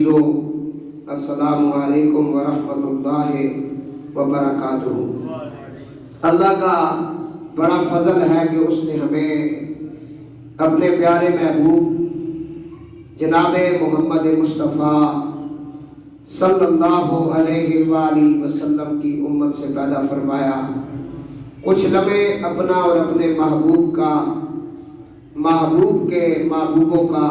السلام علیکم ورحمۃ اللہ وبرکاتہ۔ اللہ کا بڑا فضل ہے کہ اس نے ہمیں اپنے پیارے محبوب جناب محمد مصطفیٰ صلی اللہ علیہ وآلہ وسلم کی امت سے پیدا فرمایا۔ کچھ لمحے اپنا اور اپنے محبوب کا، محبوب کے محبوبوں کا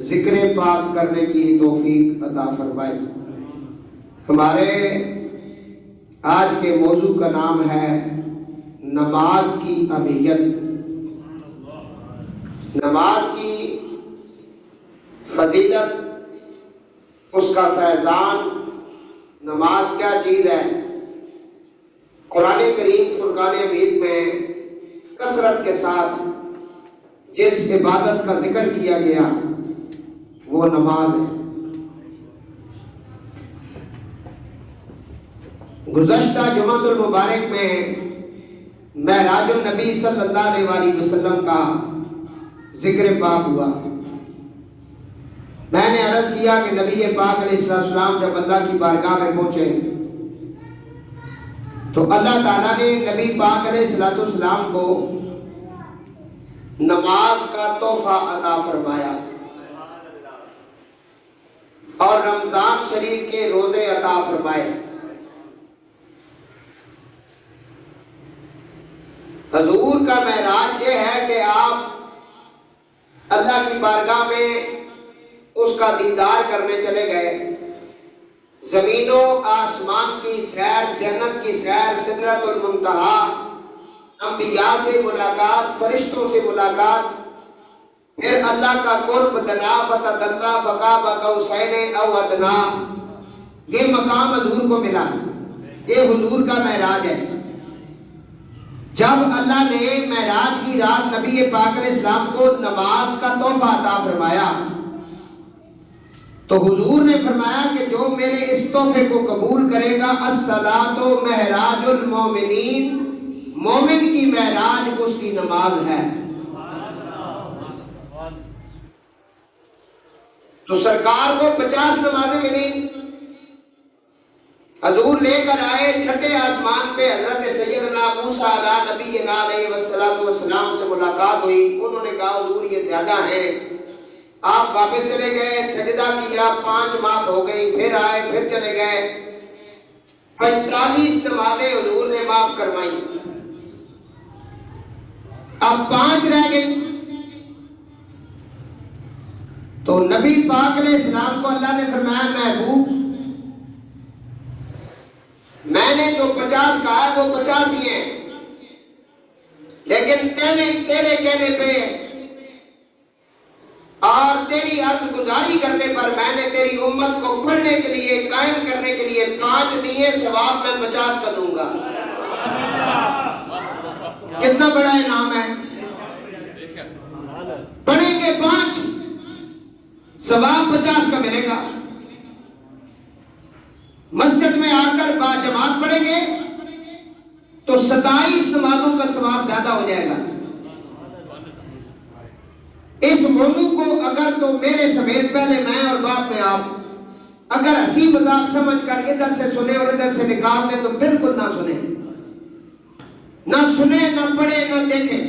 ذکر پاک کرنے کی توفیق عطا فرمائی۔ ہمارے آج کے موضوع کا نام ہے نماز کی اہمیت، نماز کی فضیلت، اس کا فیضان، نماز کیا چیز ہے۔ قرآن کریم فرقان حمید میں کثرت کے ساتھ جس عبادت کا ذکر کیا گیا وہ نماز ہے۔ گزشتہ جمعۃ المبارک میں معراج النبی صلی اللہ علیہ وآلہ وسلم کا ذکر پاک ہوا۔ میں نے عرض کیا کہ نبی پاک علیہ السلام جب اللہ کی بارگاہ میں پہنچے تو اللہ تعالیٰ نے نبی پاک علیہ السلام کو نماز کا تحفہ عطا فرمایا اور رمضان شریف کے روزے عطا فرمائے۔ حضور کا معراج یہ ہے کہ آپ اللہ کی بارگاہ میں اس کا دیدار کرنے چلے گئے۔ زمین و آسمان کی سیر، جنت کی سیر، سدرۃ المنتہا، انبیاء سے ملاقات، فرشتوں سے ملاقات، پھر اللہ کا قرب، دنا فتدلا فقاب قوسین او ادنا، یہ مقام حضور کو ملا۔ یہ حضور کا معراج ہے۔ جب اللہ نے معراج کی رات نبی پاک علیہ السلام کو نماز کا تحفہ عطا فرمایا تو حضور نے فرمایا کہ جو میرے اس تحفے کو قبول کرے گا، الصلاۃ معراج المومنین، مومن کی معراج اس کی نماز ہے۔ تو سرکار کو 50 نمازیں ملی۔ حضور لے کر آئے چھٹے آسمان پہ، حضرت سیدنا موسیٰ علیہ نبینا علیہ والسلام سے ملاقات ہوئی۔ انہوں نے کہا حضور یہ زیادہ ہیں۔ آپ واپس چلے گئے، سجدہ کیا، 5 معاف ہو گئی، پھر آئے، پھر چلے گئے، 45 نمازیں حضور نے معاف کروائی، اب 5 رہ گئی۔ تو نبی پاک علیہ السلام کو اللہ نے فرمایا محبوب میں نے جو 50 کہا ہے وہ 50 ہی ہیں، لیکن تیرے کہنے پہ اور تیری عرض گزاری کرنے پر میں نے تیری امت کو پڑھنے کے لیے، قائم کرنے کے لیے 5 دیے، ثواب میں 50 کا دوں گا۔ کتنا بڑا انعام ہے۔ پڑھیں گے 5، ثواب 50 کا ملے گا۔ مسجد میں آ کر با جماعت پڑھیں گے تو 27 نمازوں کا ثواب زیادہ ہو جائے گا۔ اس موضوع کو اگر تو میرے سمیت پہلے میں اور بعد میں آپ اگر ہنسی مذاق سمجھ کر ادھر سے سنیں اور ادھر سے نکال دیں تو بالکل نہ سنیں، نہ سنیں، نہ پڑھیں، نہ دیکھیں۔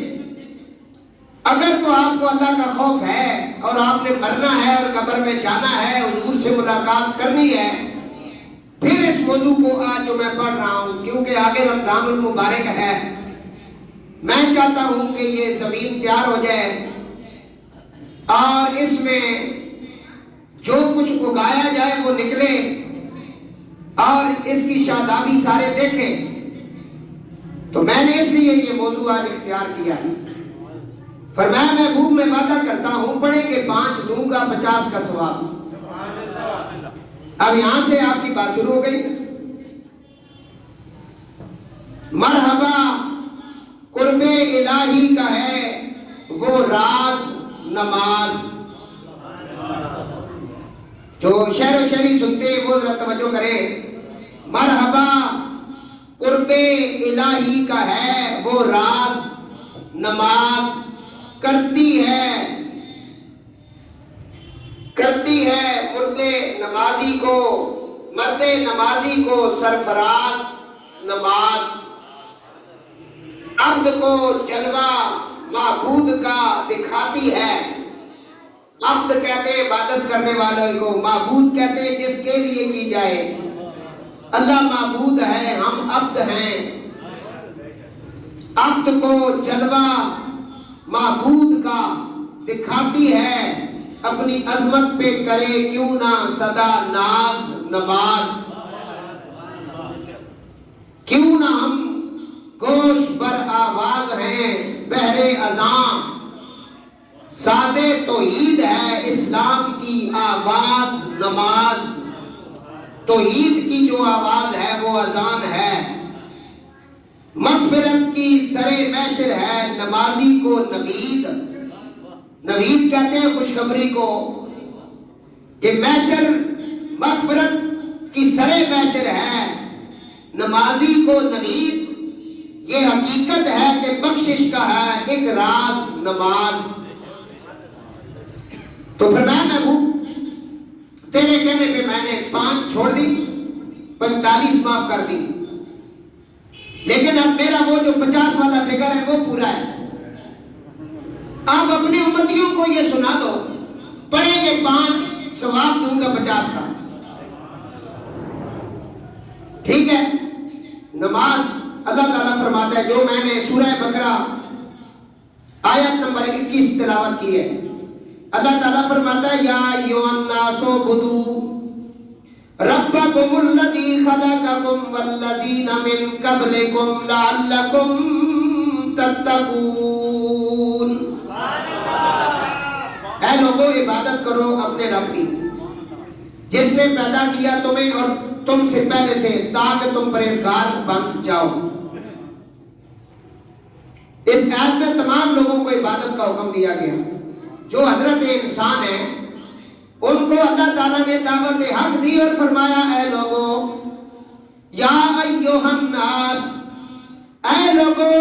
اگر تو آپ کو اللہ کا خوف ہے اور آپ نے مرنا ہے اور قبر میں جانا ہے، حضور سے ملاقات کرنی ہے، پھر اس موضوع کو آج جو میں پڑھ رہا ہوں، کیونکہ آگے رمضان المبارک ہے، میں چاہتا ہوں کہ یہ زمین تیار ہو جائے اور اس میں جو کچھ اگایا جائے وہ نکلے اور اس کی شادابی سارے دیکھیں۔ تو میں نے اس لیے یہ موضوع آج اختیار کیا ہے۔ فرمایا محبوب میں وعدہ کرتا ہوں پڑھیں گے 5 دوں گا 50 کا ثواب۔ اب یہاں سے آپ کی بات شروع ہو گئی۔ مرحبا قرب الہی کا ہے وہ راز نماز۔ جو شعر و شاعری سنتے ہیں وہ ذرا توجہ کریں۔ مرحبا قرب الہی کا ہے وہ راز نماز، کرتی ہے کرتی ہے مرد نمازی کو سرفراز نماز، عبد کو جلوہ معبود کا دکھاتی ہے۔ عبد کہتے ہیں عبادت کرنے والوں کو، معبود کہتے ہیں جس کے لیے کی جائے۔ اللہ معبود ہے، ہم عبد ہیں۔ عبد کو جلوہ معبود کا دکھاتی ہے، اپنی عظمت پہ کرے کیوں نہ صدا ناز نماز۔ کیوں نہ ہم گوش بر آواز ہیں بہرے اذان، ساز توحید ہے اسلام کی آواز نماز۔ توحید کی جو آواز ہے وہ اذان ہے۔ مغفرت کی سرے محشر ہے نمازی کو نوید۔ نوید کہتے ہیں خوشخبری کو، کہ محشر مغفرت کی سرے محشر ہے نمازی کو نوید۔ یہ حقیقت ہے کہ بخشش کا ہے ایک راز نماز۔ تو فرمایا محبوب تیرے کہنے پہ میں نے 5 چھوڑ دی، 45 معاف کر دی، لیکن اب میرا وہ جو 50 والا فگر ہے وہ پورا ہے۔ آپ اپنے امتیوں کو یہ سنا دو، پڑھیں گے 5 ثواب دوں گا 50 کا، ٹھیک ہے؟ نماز اللہ تعالیٰ فرماتا ہے، جو میں نے سورہ بقرہ آیت نمبر 21 تلاوت کی ہے، اللہ تعالیٰ فرماتا ہے یا ایھا الناس اعبدوا ربکم الذی خلقکم والذین من قبلکم لعلکم تتقون۔ اے لوگوں عبادت کرو اپنے رب کی جس نے پیدا کیا تمہیں اور تم سے پہلے تھے، تاکہ تم پرہیزگار بن جاؤ۔ اس آیت میں تمام لوگوں کو عبادت کا حکم دیا گیا۔ جو حضرت انسان ہیں ان کو اللہ تعالیٰ نے دعوت حق دی اور فرمایا اے لوگوں، یا ایھا الناس، اے لوگوں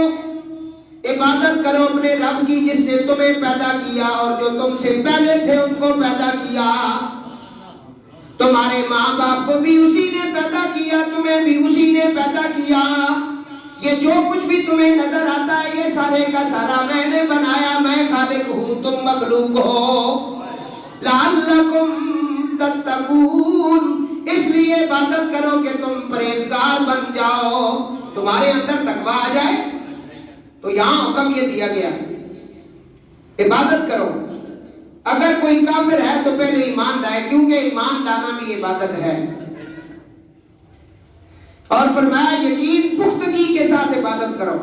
عبادت کرو اپنے رب کی جس نے تمہیں پیدا کیا اور جو تم سے پہلے تھے ان کو پیدا کیا۔ تمہارے ماں باپ کو بھی اسی نے پیدا کیا، تمہیں بھی اسی نے پیدا کیا۔ یہ جو کچھ بھی تمہیں نظر آتا ہے یہ سارے کا سارا میں نے بنایا، میں خالق ہوں تم مخلوق ہو۔ لعلکم تتقون، اس لیے عبادت کرو کہ تم پرہیزگار بن جاؤ، تمہارے اندر تقویٰ آ جائے۔ تو یہاں حکم یہ دیا گیا عبادت کرو۔ اگر کوئی کافر ہے تو پہلے ایمان لائے، کیونکہ ایمان لانا بھی عبادت ہے۔ اور فرمایا یقین پختگی کے ساتھ عبادت کرو۔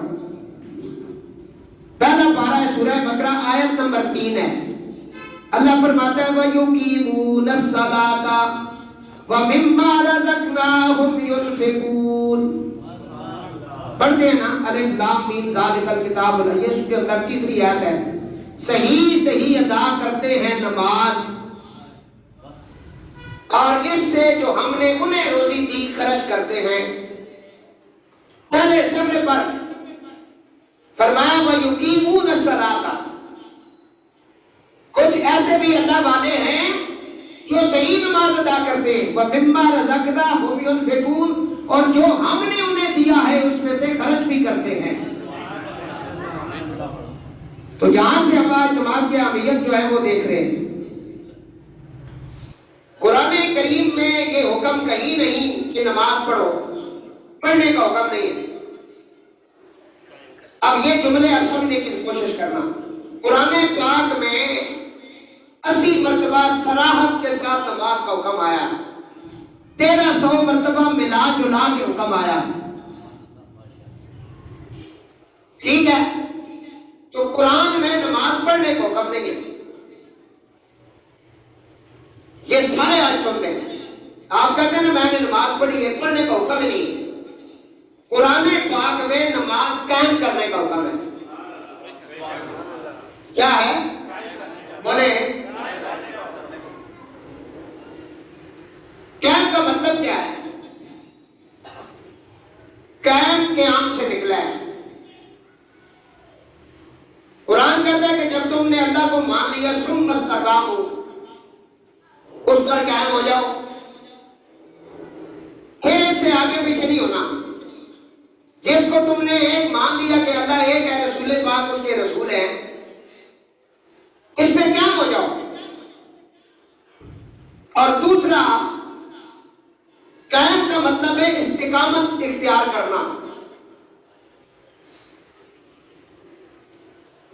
پہلا پارہ ہے سورہ بقرہ آیت نمبر 3 ہے۔ اللہ فرماتا ہے وَيُقِيمُونَ الصَّلَاةَ وَمِمَّا رَزَقْنَاهُمْ يُنْفِقُونَ۔ پڑھتے ہیں نا الف لام میم ذالک الکتاب لا، یہ اس کے اندر تیسری آیت ہے۔ صحیح ادا کرتے ہیں نماز، اور اس سے جو ہم نے انہیں روزی دی خرچ کرتے ہیں۔ پہلے صفحے پر فرمایا وَيُقِيمُونَ الصَّلَاةَ، کچھ ایسے بھی اللہ والے ہیں جو صحیح نماز ادا کرتے ہیں، وَمِمَّا رَزَقْنَاهُمْ يُنْفِقُونَ، اور جو ہم نے انہیں دیا ہے اس میں سے خرچ بھی کرتے ہیں۔ تو یہاں سے ہم آج نماز کی اہمیت جو ہے وہ دیکھ رہے ہیں۔ قرآن کریم میں یہ حکم کہیں نہیں کہ نماز پڑھو، پڑھنے کا حکم نہیں ہے۔ اب یہ جملے اب سمجھنے کی کوشش کرنا۔ قرآن پاک میں 80 مرتبہ صراحت کے ساتھ نماز کا حکم آیا، 1300 مرتبہ ملا جلا کے حکم آیا، ٹھیک ہے؟ تو قرآن میں نماز پڑھنے کو حکم نہیں ہے۔ یہ سارے آج سن لیں، آپ کہتے ہیں نا میں نے نماز پڑھی ہے، پڑھنے کا حکم ہی نہیں ہے۔ قرآن پاک میں نماز قائم کرنے کا حکم ہے۔ کیا ہے؟ بولے قائم کا مطلب کیا ہے؟ قائم قیام سے نکلا ہے۔ قرآن کہتا ہے کہ جب تم نے اللہ کو مان لیا ثم استقاموا، اس پر قائم ہو جاؤ، پھر اس سے آگے پیچھے نہیں ہونا۔ جس کو تم نے ایک مان لیا کہ اللہ ایک ہے، رسول پاک اس کے رسول ہیں، اس میں قائم ہو جاؤ۔ اور دوسرا، قائم کا مطلب ہے استقامت اختیار کرنا،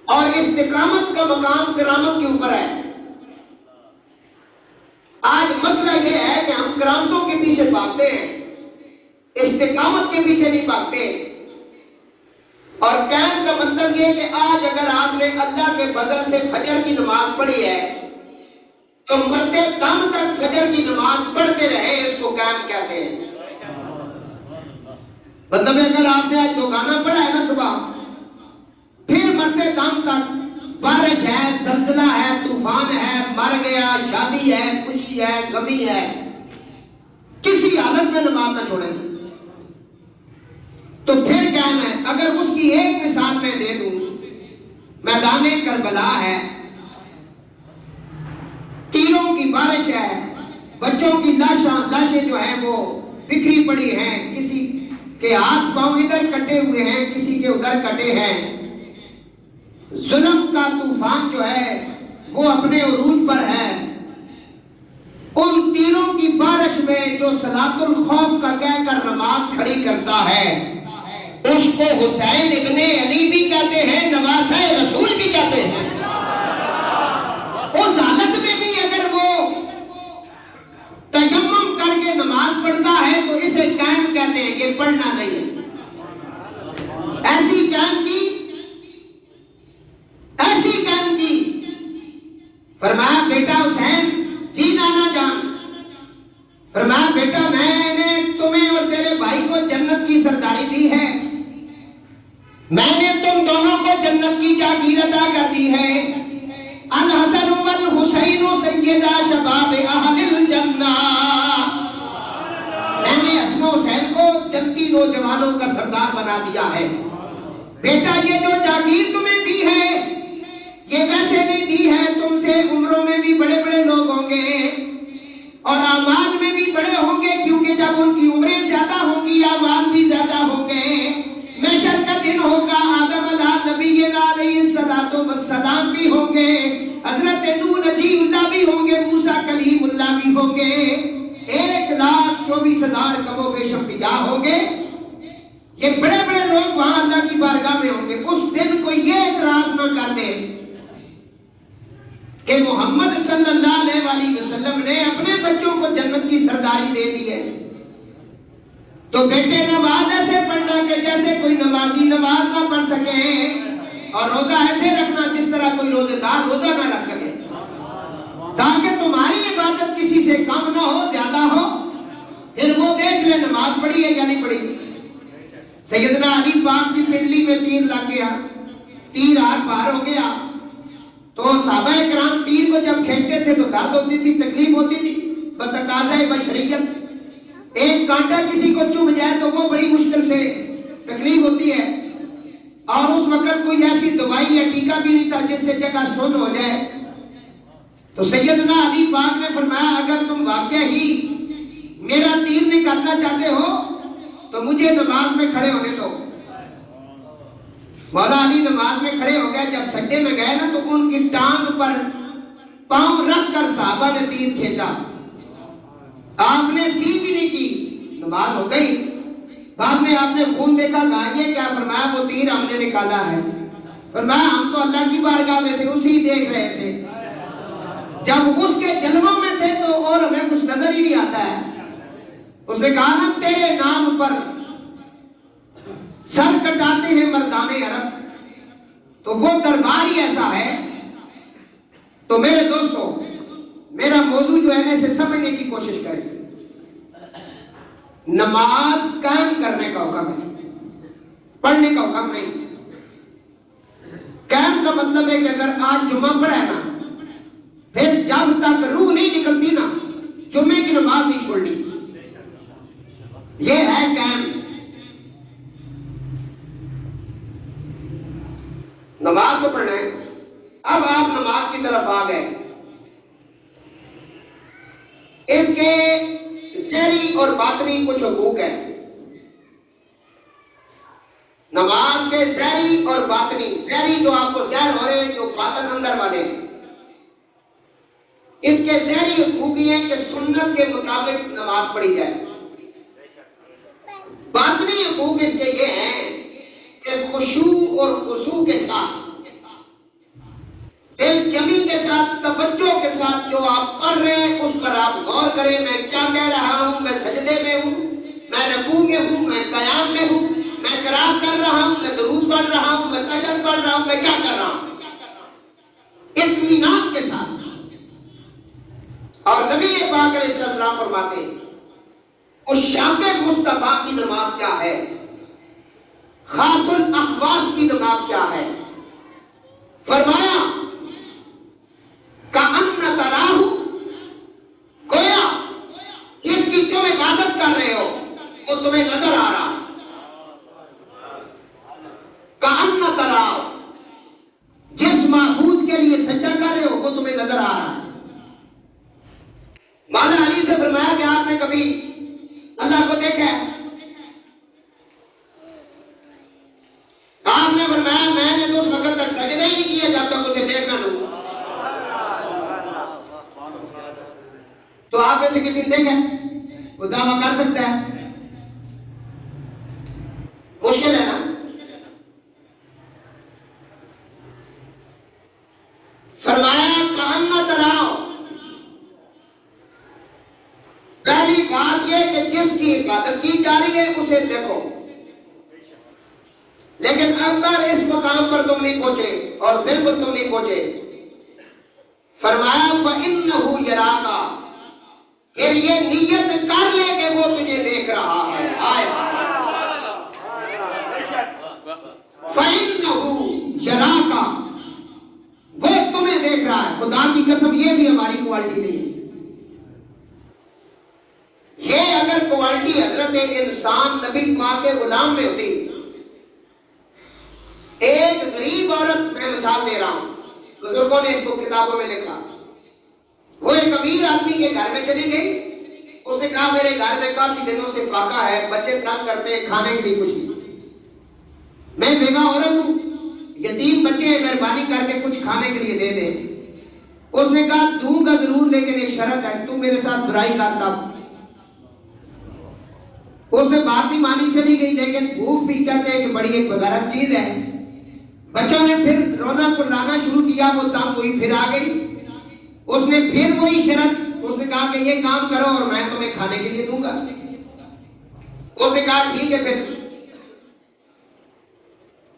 اور استقامت کا مقام کرامت کے اوپر ہے۔ آج مسئلہ یہ ہے کہ ہم کرامتوں کے پیچھے بھاگتے ہیں، استقامت کے پیچھے نہیں بھاگتے۔ اور قائم کا مطلب یہ کہ آج اگر آپ نے اللہ کے فضل سے فجر کی نماز پڑھی ہے تو مرتے دم تک فجر کی نماز پڑھتے رہے، اس کو قائم کہتے ہیں۔ مطلب اگر آپ نے آج 2 گانا پڑھا ہے نا صبح، پھر مرتے دم تک بارش ہے، زلزلہ ہے، طوفان ہے، مر گیا، شادی ہے، خوشی ہے، غمی ہے، کسی حالت میں نماز نہ چھوڑیں تو پھر قائم ہے۔ اگر اس کی ایک مثال میں دے دوں، میدان کربلا ہے، تیروں کی بارش ہے، بچوں کی لاشیں جو ہیں وہ بکھری پڑی ہیں، کسی کے ہاتھ پاؤں ادھر کٹے ہوئے ہیں، کسی کے ادھر کٹے ہیں، ظلم کا طوفان جو ہے وہ اپنے عروج پر ہے۔ ان تیروں کی بارش میں جو صلاۃ الخوف کا کہہ کر نماز کھڑی کرتا ہے، اس کو حسین ابن علی بھی کہتے ہیں، نواسہ رسول بھی کہتے ہیں۔ اس حالت میں بھی اگر وہ تیمم کر کے نماز پڑھتا ہے تو اسے قائم کہتے ہیں، یہ پڑھنا نہیں ہے۔ ایسی قائم کی، ایسی قائم کی، فرمایا بیٹا حسین، جی نانا جان، فرمایا بیٹا میں نے تمہیں اور تیرے بھائی کو جنت کی سرداری دی ہے، میں نے تم دونوں کو جنت کی جاگیر عطا کر دی ہے۔ الحسن والحسین سیدا شباب اہل الجنہ، میں نے حسن و حسین کو جنتی نوجوانوں کا سردار بنا دیا ہے۔ بیٹا یہ جو جاگیر تمہیں دی ہے یہ ویسے نہیں دی ہے، تم سے عمروں میں بھی بڑے بڑے لوگ ہوں گے اور اعمال میں بھی بڑے ہوں گے، کیونکہ جب ان کی عمریں زیادہ ہوں گی اعمال بھی زیادہ ہوں گے۔ محشر کا دن ہوگا، آدم علیہ نبینا علیہ السلام بھی ہوں گے، حضرت نوح نجی اللہ بھی ہوں گے، موسیٰ کلیم اللہ بھی ہوں گے، 1,24,000 کم و بیش انبیاء ہوں گے۔ یہ بڑے بڑے لوگ وہاں اللہ کی بارگاہ میں ہوں گے۔ اس دن کو یہ اعتراض نہ کر دے کہ محمد صلی اللہ علیہ وآلہ وسلم نے اپنے بچوں کو جنت کی سرداری دے دی ہے، تو بیٹے نماز ایسے پڑھنا کہ جیسے کوئی نمازی نماز نہ پڑھ سکے، اور روزہ ایسے رکھنا جس طرح کوئی روزے دار روزہ نہ رکھ سکے، تاکہ تمہاری عبادت کسی سے کم نہ ہو، زیادہ ہو۔ پھر وہ دیکھ لے نماز پڑھی ہے یا نہیں پڑھی۔ سیدنا علی پاک کی پنڈلی میں تیر لگ گیا، تیر آر پار ہو گیا، تو صحابہ کرام تیر کو جب کھینچتے تھے تو درد ہوتی تھی، تکلیف ہوتی تھی، بتقاضۂ بشریت۔ ایک کانٹا کسی کو چبھ جائے تو وہ بڑی مشکل سے تکلیف ہوتی ہے، اور اس وقت کوئی ایسی دوائی یا ٹیکا بھی نہیں تھا جس سے جگہ سن ہو جائے۔ تو سیدنا علی پاک نے فرمایا اگر تم واقعہ ہی میرا تیر نکالنا چاہتے ہو تو مجھے نماز میں کھڑے ہونے دو۔ مولا علی نماز میں کھڑے ہو گئے، جب سجدے میں گئے نا تو ان کی ٹانگ پر پاؤں رکھ کر صحابہ نے تیر کھینچا، آپ نے سی بھی نہیں کی، نماز ہو گئی۔ بعد میں آپ نے خون دیکھا، کہا یہ کیا؟ فرمایا وہ تیر ہم نے نکالا ہے۔ فرمایا ہم تو اللہ کی بارگاہ میں تھے، اسی دیکھ رہے تھے، جب اس کے جلووں میں تھے تو اور ہمیں کچھ نظر ہی نہیں آتا ہے۔ اس نے کہا نا تیرے نام پر سر کٹاتے ہیں مردان عرب، تو وہ دربار ہی ایسا ہے۔ تو میرے دوستو، میرا موضوع جو ہے نا اسے سمجھنے کی کوشش کریں۔ نماز قائم کرنے کا حکم ہے، پڑھنے کا حکم نہیں۔ قائم کا مطلب ہے کہ اگر آج جمعہ پڑھا ہے نا، پھر جب تک روح نہیں نکلتی نا جمعے کی نماز نہیں چھوڑنی، یہ ہے قائم۔ نماز کو پڑھنا ہے۔ اب آپ نماز کی طرف آ گئے، ظاہری اور باطنی کچھ حقوق ہیں. نماز کے ظاہری اور باطنی، ظاہری جو آپ کو ظاہر ہو رہے ہیں، جو باطن اندر والے ہیں، اس کے ظاہری حقوق یہ ہیں کہ سنت کے مطابق نماز پڑھی جائے. باطنی حقوق اس کے یہ ہیں کہ خشوع اور خضوع کے ساتھ، دل جمی کے ساتھ، توجہ کے ساتھ جو آپ پڑھ رہے ہیں اس پر آپ غور کریں. میں کیا کہہ رہا ہوں؟ میں سجدے میں ہوں، میں رکوع میں ہوں، میں قیام میں ہوں، میں قرات کر رہا ہوں، میں درود پڑھ رہا ہوں، میں تشہد پڑھ رہا ہوں، میں کیا کر رہا ہوں؟ اطمینان کے ساتھ. اور نبی پاک علیہ السلام فرماتے ہیں عشاق مصطفیٰ کی نماز کیا ہے، خاص الاخواص کی نماز کیا ہے؟ فرمایا کأن تراہ، گویا جس کی تم عبادت کر رہے ہو وہ تمہیں نظر آ رہا ہے. کأن تراہ، جس معبود کے لیے سجدہ کر رہے ہو وہ تمہیں نظر آ رہا ہے. مولا علی سے فرمایا کہ آپ نے کبھی اللہ کو دیکھا ہے؟ آپ نے فرمایا میں نے تو اس وقت تک سجدہ ہی نہیں کیا جب تک اسے دیکھ نہ لوں. تو آپ میں سے کسی نے دیکھا ہے؟ وہ دعویٰ کر سکتا ہے؟ مشکل ہے نا. فرمایا کأن تراہ، پہلی بات یہ کہ جس کی عبادت کی جا رہی ہے اسے دیکھو. لیکن اگر اس مقام پر تم نہیں پہنچے، اور بالکل تم نہیں پہنچے، فرمایا فَإِنَّهُ يَرَاكَ، پھر یہ نیت کر لے کہ وہ تجھے دیکھ رہا ہے. فَإِنَّهُ يَرَاكَ، وہ تمہیں دیکھ رہا ہے. خدا کی قسم یہ بھی ہماری کوالٹی نہیں ہے. یہ اگر کوالٹی حضرت انسان نبی پاک کے غلام میں ہوتی. ایک غریب عورت، میں مثال دے رہا ہوں، بزرگوں نے اس کو کتابوں میں لکھا، وہ ایک امیر آدمی کے گھر میں چلی گئی. اس نے کہا میرے گھر میں کافی دنوں سے فاقہ ہے، بچے تنگ کرتے ہیں، کھانے کے لیے کچھ نہیں، میں بیوہ عورت ہوں، یتیم بچے ہیں، مہربانی کر کے کچھ کھانے کے لیے دے دے. اس نے کہا دوں گا ضرور، لیکن ایک شرط ہے، تو میرے ساتھ برائی کرتا. اس نے بات نہیں مانی، چلی گئی. لیکن بھوک بھی کہتے ہیں کہ بڑی ایک بغیرت چیز ہے. بچوں نے پھر رونا پلانا شروع کیا، وہ تنگ ہوئی، پھر آ گئی. اس نے پھر وہی شرط، اس نے کہا کہ یہ کام کرو اور میں تمہیں کھانے کے لیے دوں گا. اس نے کہا ٹھیک ہے، پھر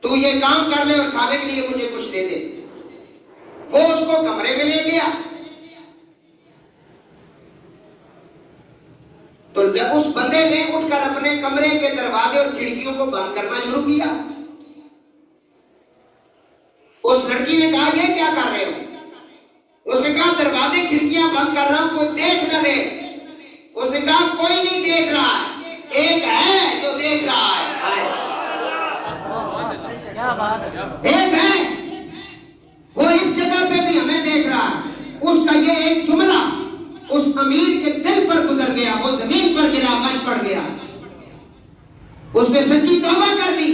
تو یہ کام کر لے اور کھانے کے لیے مجھے کچھ دے دے. وہ اس کو کمرے میں لے گیا تو اس بندے نے اٹھ کر اپنے کمرے کے دروازے اور کھڑکیوں کو بند کرنا شروع کیا. اس لڑکی نے کہا یہ کیا کر رہے ہو؟ اس نے کہا دروازے کھڑکیاں بند کر رہا ہوں، کوئی دیکھ نہ لے. اس نے کہا کوئی نہیں دیکھ رہا ہے، ایک ہے جو دیکھ رہا ہے. ایک ہے وہ اس جگہ پہ بھی ہمیں دیکھ رہا ہے. اس کا یہ ایک جملہ اس امیر کے دل پر گزر گیا، وہ زمین پر گرا، مچ پڑ گیا. اس نے سچی توبہ کر لی.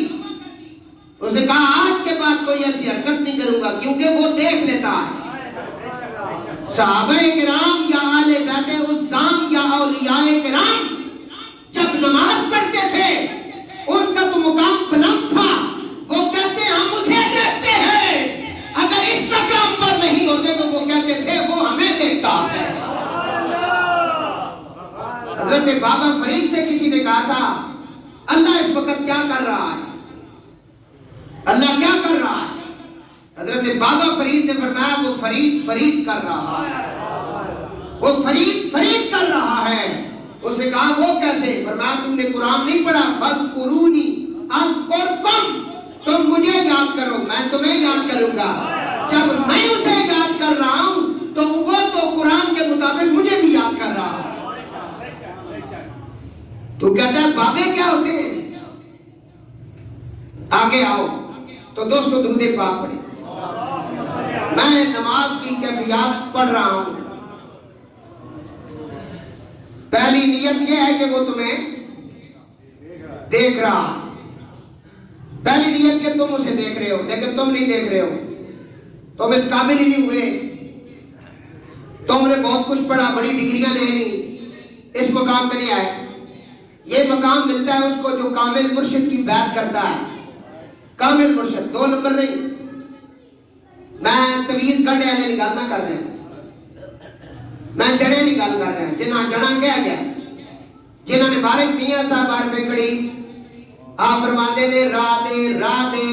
اس نے کہا آج کے بعد کوئی ایسی حرکت نہیں کروں گا، کیونکہ وہ دیکھ لیتا ہے. صحابہ کرام یا آل بیت عظام یا اولیاء کرام جب نماز پڑھتے تھے ان کا تو مقام بلند تھا. وہ کہتے ہم اسے دیکھتے ہیں، اگر اس مقام پر نہیں ہوتے تو وہ کہتے تھے وہ ہمیں دیکھتا ہے. حضرت بابا فرید سے کسی نے کہا تھا اللہ اس وقت کیا کر رہا ہے، اللہ کیا کر رہا ہے؟ حضرت بابا فرید نے فرمایا وہ فرید فرید کر رہا ہے، وہ فرید فرید کر رہا ہے. اس نے کہا وہ کیسے؟ فرمایا تم نے قرآن نہیں پڑھا، فَاذْكُرُونِي أَذْكُرْكُمْ، تم مجھے یاد کرو میں تمہیں یاد کروں گا. جب میں اسے یاد کر رہا ہوں تو وہ تو قرآن کے مطابق مجھے بھی یاد کر رہا ہے. تو کہتا ہے بابے کیا ہوتے ہیں؟ آگے آؤ. تو دوستو درود پاک پڑھیں. میں نماز کی کیفیات پڑھ رہا ہوں. پہلی نیت یہ ہے کہ وہ تمہیں دیکھ رہا ہے. پہلی نیت کہ تم اسے دیکھ رہے ہو لیکن تم نہیں دیکھ رہے ہو. تم اس قابل ہی نہیں ہوئے. تم نے بہت کچھ پڑھا, بڑی ڈگریاں لے لی, اس مقام پہ نہیں آئے. یہ مقام ملتا ہے اس کو جو کامل مرشد کی بیعت کرتا ہے. کامل مرشد, 2 نمبر نہیں. میں تویز گنڈے والے نکال نہ کر رہے ہیں, میں جڑے نکال کر رہے ہیں. جنہ جڑا کیا گیا, جنہوں نے بارک میاں صاحب عارف کڑی آپ فرماتے نے راہ دے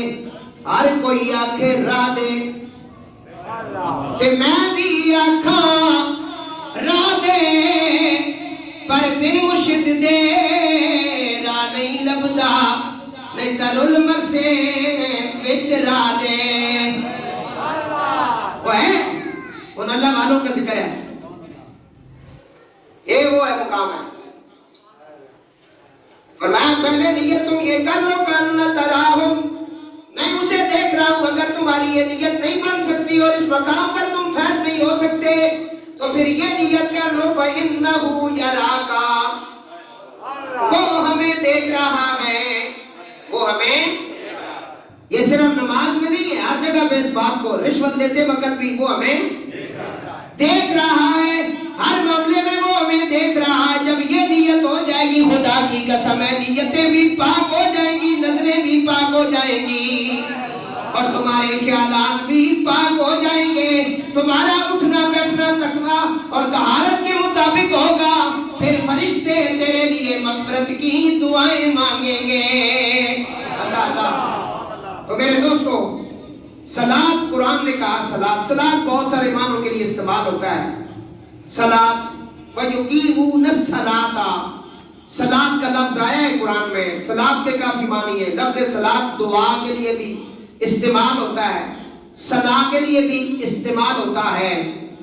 ہر کوئی آکھے راہ دے, تے میں بھی آکھاں راہ دے, پر پھر مرشد دے راہ نہیں لبدا, نہیں ترل مرسے وچ راہ دے. وہ ہے ان اللہ والوں کا ذکر ہے. یہ وہ ہے مقام ہے. فرمایا پہلے نیت تم یہ کر لو کاننا تراہم, میں اسے دیکھ رہا ہوں. اگر تمہاری یہ نیت نہیں بن سکتی اور اس مقام پر تم فیض نہیں ہو سکتے تو پھر یہ نیت کر لو فَإِنَّهُ يَرَاكَ, وہ ہمیں دیکھ رہا ہے, وہ ہمیں. یہ صرف نماز میں نہیں ہے, ہر جگہ پہ اس بات کو, رشوت لیتے وقت بھی وہ ہمیں دیکھ رہا ہے, ہر معاملے میں وہ ہمیں دیکھ رہا ہے. جب یہ نیت ہو جائے گی, خدا کی قسم ہے نیتیں بھی پاک ہو جائیں گی, نظریں بھی پاک ہو جائیں گی, اور تمہارے خیالات بھی پاک ہو جائیں گے. تمہارا اٹھنا بیٹھنا تقویٰ اور طہارت کے مطابق ہوگا. پھر فرشتے تیرے لیے مغفرت کی دعائیں مانگیں گے. اللہ اللہ. تو میرے دوستو, صلاۃ, قرآن نے کہا صلاۃ. صلاۃ بہت سارے معنوں کے لیے استعمال ہوتا ہے. صلاۃ وَيُقِيمُونَ الصَّلَاةَ, صلاۃ کا لفظ آیا ہے قرآن میں. صلاۃ کے کافی معنی ہے. لفظ صلاۃ دعا کے لیے بھی استعمال ہوتا ہے, ثنا کے لیے بھی استعمال ہوتا ہے,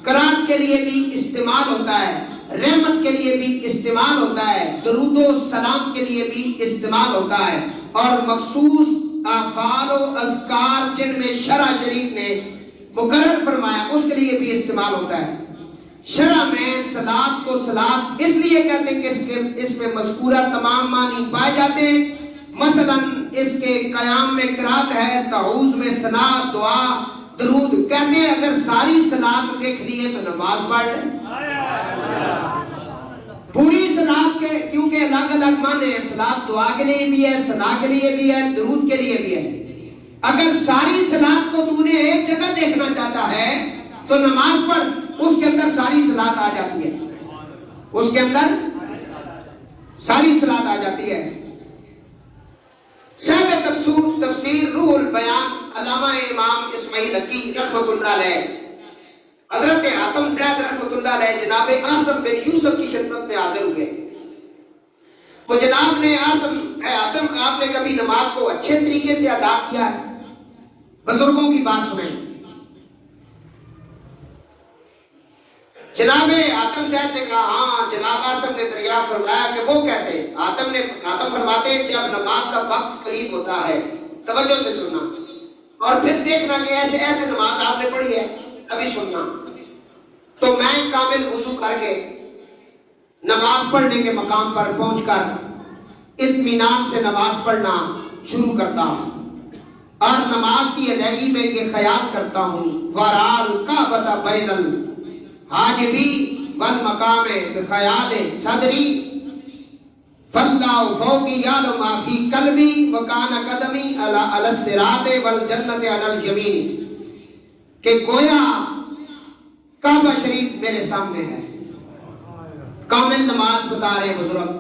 قرات کے لیے بھی استعمال ہوتا ہے, رحمت کے لیے بھی استعمال ہوتا ہے, درود و سلام کے لیے بھی استعمال ہوتا ہے, اور مخصوص افعال و اذکار جن میں شرع شریف نے مقرر فرمایا اس کے لیے بھی استعمال ہوتا ہے. شرع میں صلاۃ کو صلاۃ اس لیے کہتے ہیں کہ اس میں مذکورہ تمام معنی پائے جاتے ہیں. مثلا اس کے قیام میں قرات ہے, تعوذ میں ثنا, دعا, درود. کہتے ہیں اگر ساری صلاۃ دیکھ دی ہے تو نماز پڑھ لیں پوری صلاۃ کے, کیونکہ الگ الگ معنی ہے. صلاۃ دعا کے لیے بھی ہے, ثنا کے لیے بھی ہے, درود کے لیے بھی ہے. اگر ساری صلاۃ کو تو نے ایک جگہ دیکھنا چاہتا ہے تو نماز پڑھ, اس کے اندر ساری صلاۃ آ جاتی ہے, اس کے اندر ساری صلاۃ آ جاتی ہے. صاحب تفسیر روح البیان علامہ امام اسماعیل حقی رحمۃ اللہ علیہ, حضرت حاتم زید رحمۃ اللہ علیہ جناب عاصم بن یوسف کی خدمت میں حاضر ہوئے. تو جناب نے حاتم, آپ نے کبھی نماز کو اچھے طریقے سے ادا کیا ہے؟ بزرگوں کی بات سنیں. جناب حاتم زید نے کہا ہاں. جناب عاصم نے دریافت فرمایا کہ وہ کیسے؟ حاتم فرماتے ہیں جب نماز کا وقت قریب ہوتا ہے, توجہ سے سننا, اور پھر دیکھنا کہ ایسے ایسے نماز آپ نے پڑھی ہے, ابھی سننا, تو میں کامل وضو کر کے نماز پڑھنے کے مقام پر پہنچ کر اطمینان سے نماز پڑھنا شروع کرتا ہوں, اور نماز کی ادائیگی میں یہ خیال کرتا ہوں وَرَأَى الْكَعْبَةَ بَيْنَ الْحَاجِبِ وَالْمَقَامِ بِخَيَالِ صَدْرِي فَاللَّهُ فَوْقِي يَعْلَمُ مَا فِي قَلْبِي وَكَانَ قَدَمِي عَلَى الصِّرَاطِ وَالْجَنَّةِ عَلَى الْيَمِينِ, کہ گویا کعبہ شریف میرے سامنے ہے. کامل نماز بتا رہے بزرگ,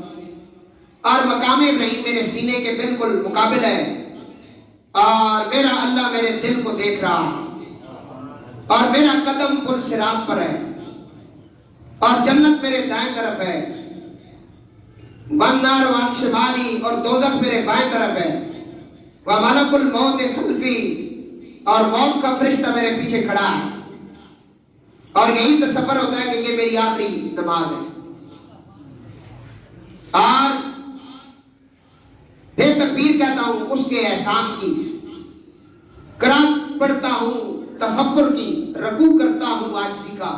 اور مقام ابراہیم میرے سینے کے بالکل مقابل ہے, اور میرا اللہ میرے دل کو دیکھ رہا ہے, اور میرا قدم پل صراط پر ہے, اور جنت میرے دائیں طرف ہے, والنار وعن شمالی, اور دوزخ میرے بائیں طرف ہے, وملک الموت خلفی, اور موت کا فرشتہ میرے پیچھے کھڑا ہے. اور یہی تصور ہوتا ہے کہ یہ میری آخری نماز ہے. اور پھر تکبیر کہتا ہوں اس کے احسان کی, قرات پڑھتا ہوں تفکر کی, رکوع کرتا ہوں عاجزی کا,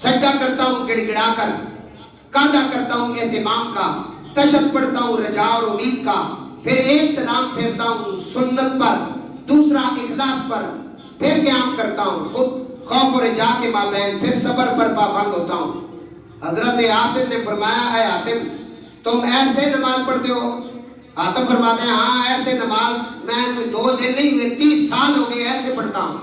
سجدہ کرتا ہوں گڑ گڑا کر, قاعدہ کرتا ہوں اہتمام کا، تشہد پڑھتا ہوں رجا اور امید کا، پھر ایک سلام پھیرتا ہوں سنت پر، دوسرا اخلاص پر، پھر قیام کرتا ہوں خود خوف اور رجا کے مابین، پھر صبر پر پابند ہوتا ہوں۔ حضرت عاصم نے فرمایا اے حاتم تم ایسے نماز پڑھتے ہو؟ حاتم فرماتے ہیں ہاں ایسے نماز میں کوئی 2 دن نہیں ہوئے 30 سال ہو گئے ایسے پڑھتا ہوں۔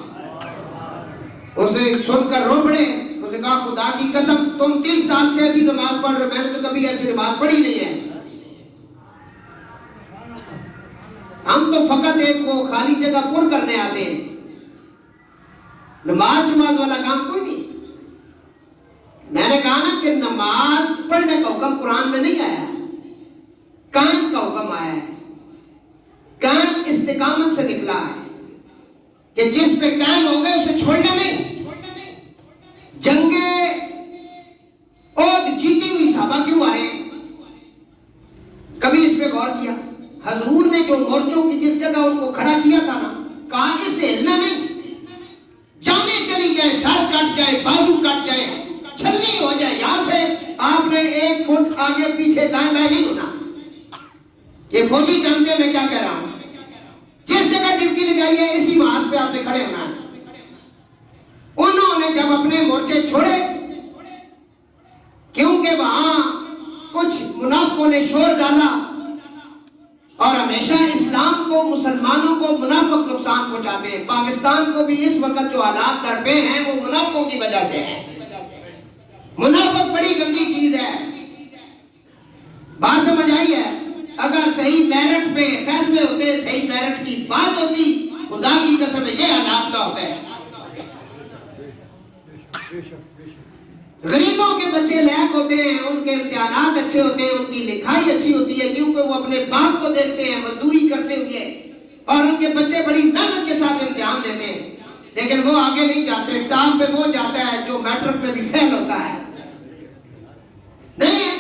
اس نے سن کر رو پڑے، اس نے کہا خدا کی قسم تم 30 سال سے ایسی نماز پڑھ رہے ہو، میں نے تو کبھی ایسی نماز پڑھی نہیں ہے۔ ہم تو فقط ایک وہ خالی جگہ پر کرنے آتے ہیں، نماز شماز والا کام کوئی نہیں۔ میں نے کہا نا کہ نماز پڑھنے کا حکم قرآن میں نہیں آیا، قائم کا حکم آیا ہے، قائم استقامت سے نکلا ہے کہ جس پہ قائم ہو گئے اسے چھوڑنا نہیں۔ جنگ عہد جیتی ہوئی صحابہ کیوں آ رہے ہیں؟ کبھی اس پہ غور کیا؟ حضور نے جو مورچوں کی جس جگہ ان کو کھڑا کیا تھا نا، کہا اس سے ہلنا نہیں، جانے چلی جائے، سر کٹ جائے، بازو کٹ جائے، چھلنی ہو جائے، یہاں سے آپ نے 1 فٹ آگے پیچھے دائیں بائیں نہیں ہونا۔ یہ فوجی جانتے ہیں میں کیا کہہ رہا ہوں۔ جس جگہ ڈیوٹی لگائی ہے اسی محاذ پہ آپ نے کھڑے ہونا ہے۔ انہوں نے جب اپنے مورچے چھوڑے، کیونکہ وہاں کچھ منافقوں نے شور ڈالا، اور ہمیشہ اسلام کو مسلمانوں کو منافق نقصان پہنچاتے ہیں۔ پاکستان کو بھی اس وقت جو حالات درپے ہیں وہ منافقوں کی وجہ سے ہیں۔ منافق بڑی گندی چیز ہے، بات سمجھ آئی ہے؟ اگر صحیح میرٹ پہ فیصلے ہوتے، صحیح میرٹ کی بات ہوتی، خدا کی قسم یہ حالات نہ ہوتے۔ غریبوں کے بچے لائق ہوتے ہیں، ان کے امتحانات اچھے ہوتے ہیں، ان کی لکھائی اچھی ہوتی ہے، کیونکہ وہ اپنے باپ کو دیکھتے ہیں مزدوری کرتے ہوئے، اور ان کے بچے بڑی محنت کے ساتھ امتحان دیتے ہیں، لیکن وہ آگے نہیں جاتے۔ ٹاپ پہ وہ جاتا ہے جو میٹرک میں بھی فیل ہوتا ہے، نہیں ہے؟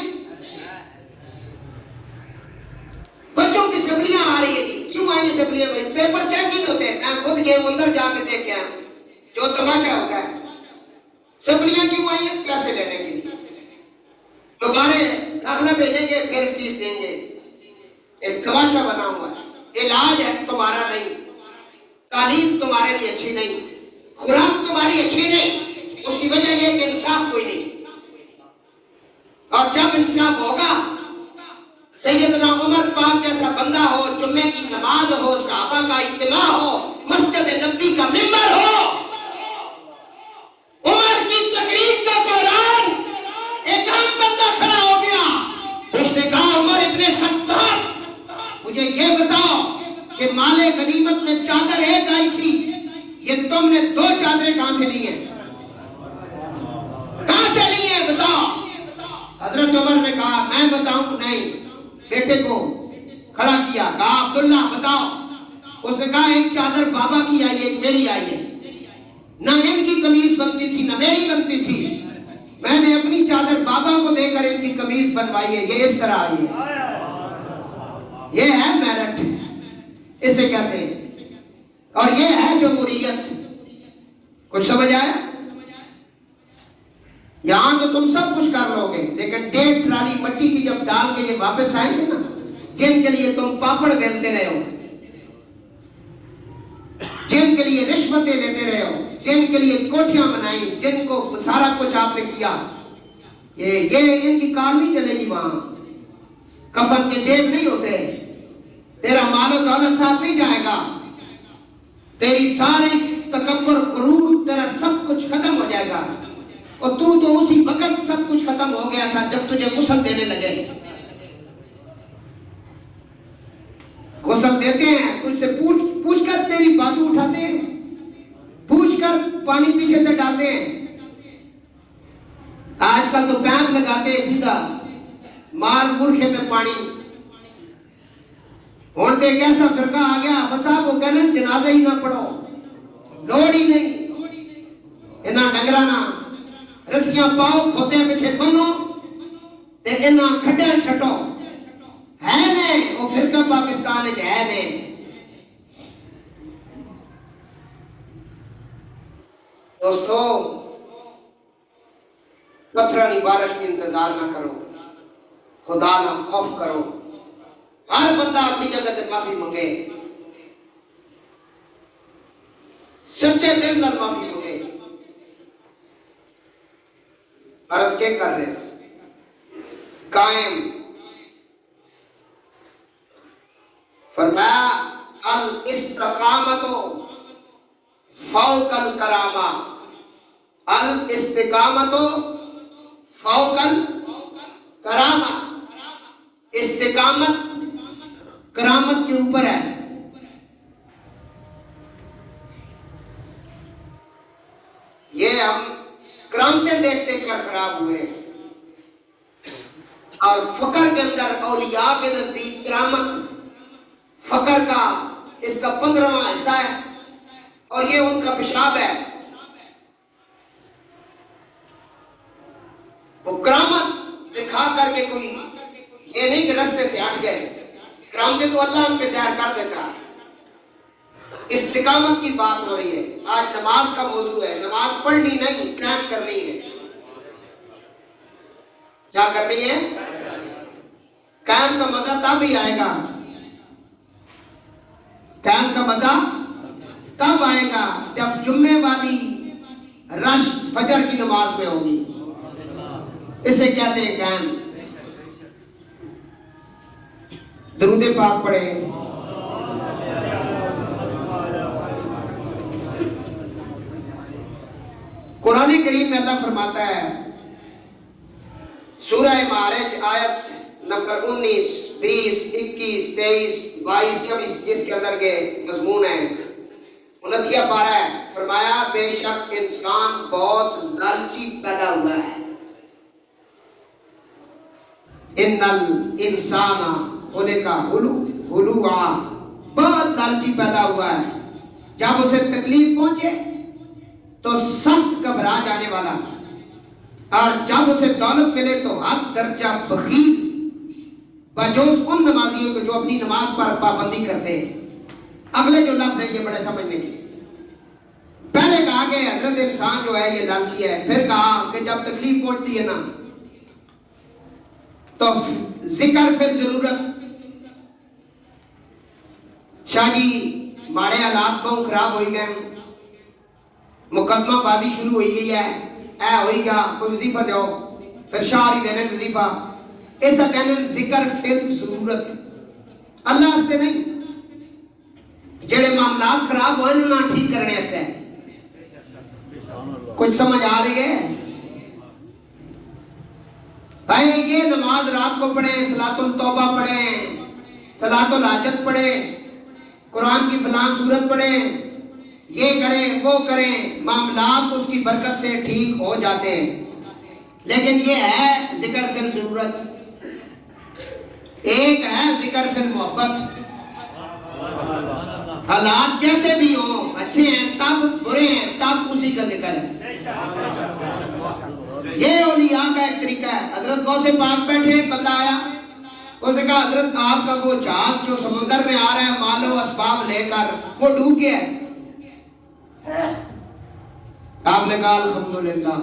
بچوں کی اسمبلیاں آ رہی ہے، کیوں آئی اسمبلیاں؟ پیپر چیک نہیں ہوتے، میں خود گئے اندر جا کے دیکھ کے آیا جو تماشا ہوتا ہے۔ اسمبلیاں کیوں آئی ہیں؟ پیسے لینے کے لیے، تمہارے داخلہ بھیجیں گے پھر فیس دیں گے، ایک تماشا بنا ہوا ہے۔ علاج ہے تمہارا نہیں، تعلیم تمہارے لیے اچھی نہیں، خوراک تمہاری اچھی نہیں، اس کی وجہ یہ کہ انصاف کوئی نہیں۔ اور جب انصاف ہوگا، سیدنا عمر پاک جیسا بندہ ہو، جمعے کی نماز ہو، صحابہ کا اجتماع ہو، مسجد نبوی کا منبر ہو، عمر کی تقریر کے دوران ایک عام بندہ کھڑا ہو گیا، اس نے کہا عمر ابن خطاب مجھے یہ بتاؤ کہ مال غنیمت میں چادر ایک آئی تھی، یہ تم نے 2 چادریں کہاں سے لی ہیں؟ کہاں سے لی ہیں بتاؤ؟ حضرت عمر نے کہا میں بتاؤں؟ نہیں۔ بیٹے کو کھڑا کیا، کہا عبداللہ بتاؤ۔ اس نے کہا ایک چادر بابا کی آئی ہے، ایک میری آئی ہے، نہ ان کی قمیض بنتی تھی نہ میری بنتی تھی، میں نے اپنی چادر بابا کو دے کر ان کی قمیض بنوائی ہے، یہ اس طرح آئی ہے۔ یہ ہے میرٹ، اسے کہتے ہیں، اور یہ ہے جمہوریت۔ کچھ سمجھ آیا؟ یہاں تو تم سب کچھ کر لو گے، لیکن 1.5 ٹرالی مٹی کی جب ڈال کے یہ واپس آئیں گے نا، جن کے لیے تم پاپڑ بیلتے رہے ہو، جن کے لیے رشوتیں لیتے رہے ہو، جن کے لیے کوٹھیاں بنائیں، جن کو سارا کچھ آپ نے کیا، یہ ان کی کار نہیں چلے گی۔ وہاں کفن کے جیب نہیں ہوتے، تیرا مال و دولت ساتھ نہیں جائے گا، تیری ساری تکبر غرور تیرا سب کچھ ختم ہو جائے گا، اور تو اسی وقت سب کچھ ختم ہو گیا تھا جب تجھے غسل دینے لگے۔ غسل دیتے ہیں، تجھ سے پوچھ کر تیری بازو اٹھاتے ہیں، پوچھ کر پانی پیچھے سے ڈالتے ہیں۔ آج کل تو پیپ لگاتے ہیں سیدھا، مار مرخے تے پانی۔ اور ایک ایسا فرقہ آ گیا بسا وہ کہنا جنازہ ہی نہ پڑھو، لوڑ ہی نہیں، انہاں ڈنگرانا رسیاں پاؤ، کھوتے پیچھے بنو تے انہاں کھڈے چھٹو، ہے نے وہ فرقہ پاکستان وچ ہے نے۔ دوستو پتھرانی بارش کی انتظار نہ کرو، خدا نہ خوف کرو، ہر بندہ اپنی جگہ تے معافی منگے، سچے دل نال معافی منگے۔ عرض کے کر رہے قائم فرمایا الاستقامت فوق الکرامہ، الاستقامت فوق الکرامہ، استقامت کرامت کے اوپر ہے۔ یہ ہم کرامتیں دیکھ دیکھ کر خراب ہوئے، اور فقر کے اندر اولیاء کے نزدیک کرامت فقر کا اس کا 15واں حصہ ہے، اور یہ ان کا پیشاب ہے۔ وہ کرامت دکھا کر کے کوئی یہ نہیں کہ رستے سے ہٹ گئے، کرامتیں تو اللہ ان پہ ظاہر کر دیتا ہے۔ استقامت کی بات ہو رہی ہے، آج نماز کا موضوع ہے۔ نماز پڑھنی نہیں، قائم کرنی ہے۔ کیا کرنی ہے؟ قائم کا مزہ تب ہی آئے گا، قائم کا مزہ تب آئے گا جب جمعے والی رش فجر کی نماز میں ہوگی، اسے کہتے ہیں قائم۔ درود پاک پڑھے۔ قرآن کریم میں اللہ فرماتا ہے، سورہ معارج آیت نمبر 19، 20، 21، 23، 22، 26، جس کے اندر کے مضمون ہیں، 29 پارہ ہے۔ فرمایا بے شک انسان بہت لالچی پیدا ہوا ہے۔ ان الانسان خلق ہلوعا، بہت لالچی پیدا ہوا ہے۔ جب اسے تکلیف پہنچے تو سخت گھبرا جانے والا، اور جب اسے دولت ملے تو حد درجہ بخیل، بجوز ان نمازیوں کو جو اپنی نماز پر پابندی کرتے ہیں۔ اگلے جو لفظ ہیں یہ بڑے سمجھنے کے، پہلے کہا کہ حضرت انسان جو ہے یہ لالچی ہے، پھر کہا کہ جب تکلیف پہنچتی ہے نا تو ذکر فی ضرورت، شاہ جی ماڑے حالات بہت خراب ہوئی گئے، مقدمہ بازی شروع ہوئی گئی ہے، اے ہوئی گیا کوئی وظیفہ دیو، پھر شاہ ہی دینے وظیفہ، ایسا کہنے ذکر فی ضرورت، اللہ ہستے نہیں، جڑے معاملات خراب ہوئے نہ ٹھیک کرنے ہستے۔ کچھ سمجھ آ رہی ہے بھائی؟ یہ نماز رات کو پڑھیں، صلاۃ التوبہ پڑھیں، صلاۃ الحاجت پڑھیں، قرآن کی فلاں سورت پڑھیں، یہ کریں وہ کریں، معاملات اس کی برکت سے ٹھیک ہو جاتے ہیں۔ لیکن یہ ہے ذکر فی الضرورت، ایک ہے ذکر فی المحبت۔ حالات جیسے بھی ہوں، اچھے ہیں تب، برے ہیں تب، اسی کا ذکر ہے۔ یہ اولیاء کا ایک طریقہ ہے۔ حضرت غوث پاک بیٹھے، بندہ آیا، اس نے کہا حضرت آپ کا وہ جہاز جو سمندر میں آ رہا ہے مال و اسباب لے کر، وہ ڈوب گیا ہے۔ آپ نے کہا الحمدللہ۔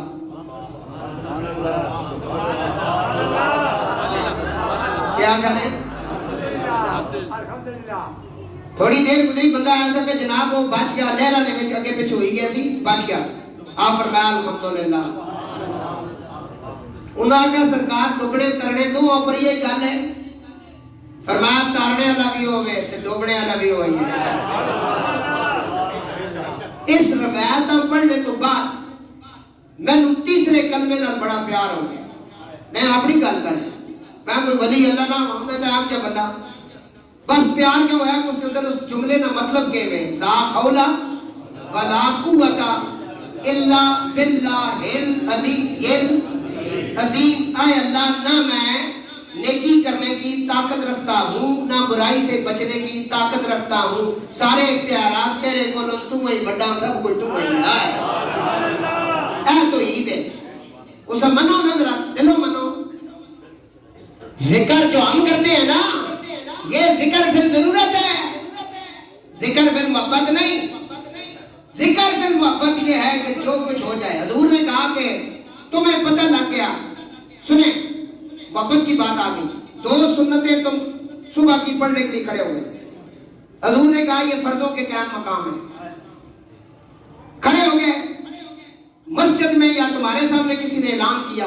کیا کریں؟ تھوڑی دیر گزری، بندہ ایسا کہ جناب وہ بچ گیا، لہرہ نے وچ اگے پیچھے ہوئی گیا سی، بچ گیا۔ آپ فرمایا الحمدللہ۔ انہاں کا سرکار ڈوبنے ترنے دو اوپر یہ گل ہے، فرمایا تارنے والا بھی ہوئے تے ڈوبنے والا بھی ہوئی ہے۔ اس روایت پڑھنے تو بعد میں تیسرے کلمے نال بڑا پیار ہو گیا۔ میں اپنی گل کر، میں کوئی ولی اللہ نہ ہوں، میں تو آپ کیا بندہ، بس پیار کیا ہوا ہے کہ اس کے اندر اس جملے نہ مطلب کہ میں لا حول ولا قوت الا باللہ العلی العظیم۔ اے اللہ، نہ میں نیکی کرنے کی طاقت رکھتا ہوں، نہ برائی سے بچنے کی طاقت رکھتا ہوں، سارے اختیارات تیرے کو، تو ہی بڑا، سب کچھ تو ہی ہے۔ اے تو عید ہے، اسے منو نظر دلوں منو۔ ذکر جو ہم کرتے ہیں نا، یہ ذکر فی ضرورت ہے، ذکر فی محبت نہیں۔ ذکر فی محبت یہ ہے کہ جو کچھ ہو جائے۔ حضور نے کہا کہ تمہیں پتہ لگ گیا. سنیں محبت کی بات آ گئی. 2 سنتیں تم صبح کی پڑھنے کے لیے کھڑے ہو گئے. حضور نے کہا یہ فرضوں کے قیام مقام ہے. کھڑے ہو گئے مسجد میں یا تمہارے سامنے کسی نے اعلان کیا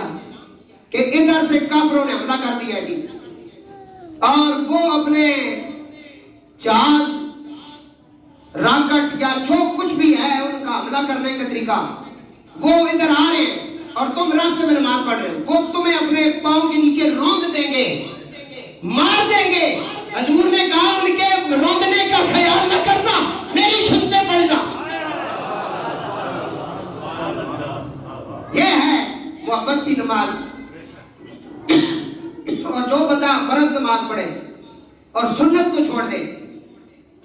کہ ادھر سے کافروں نے حملہ کر دیا جی, اور وہ اپنے جہاز راکٹ یا جو کچھ بھی ہے ان کا حملہ کرنے کا طریقہ, وہ ادھر آ رہے ہیں اور تم راستے میں نماز پڑھ رہے ہو, وہ تمہیں اپنے پاؤں کے نیچے روند دیں گے, مار دیں گے. حضور نے کہا ان کے روندنے کا خیال نہ کرنا, میری سنتے پڑھنا. یہ ہے محبت کی نماز. اور جو بندہ فرض نماز پڑھے اور سنت کو چھوڑ دے,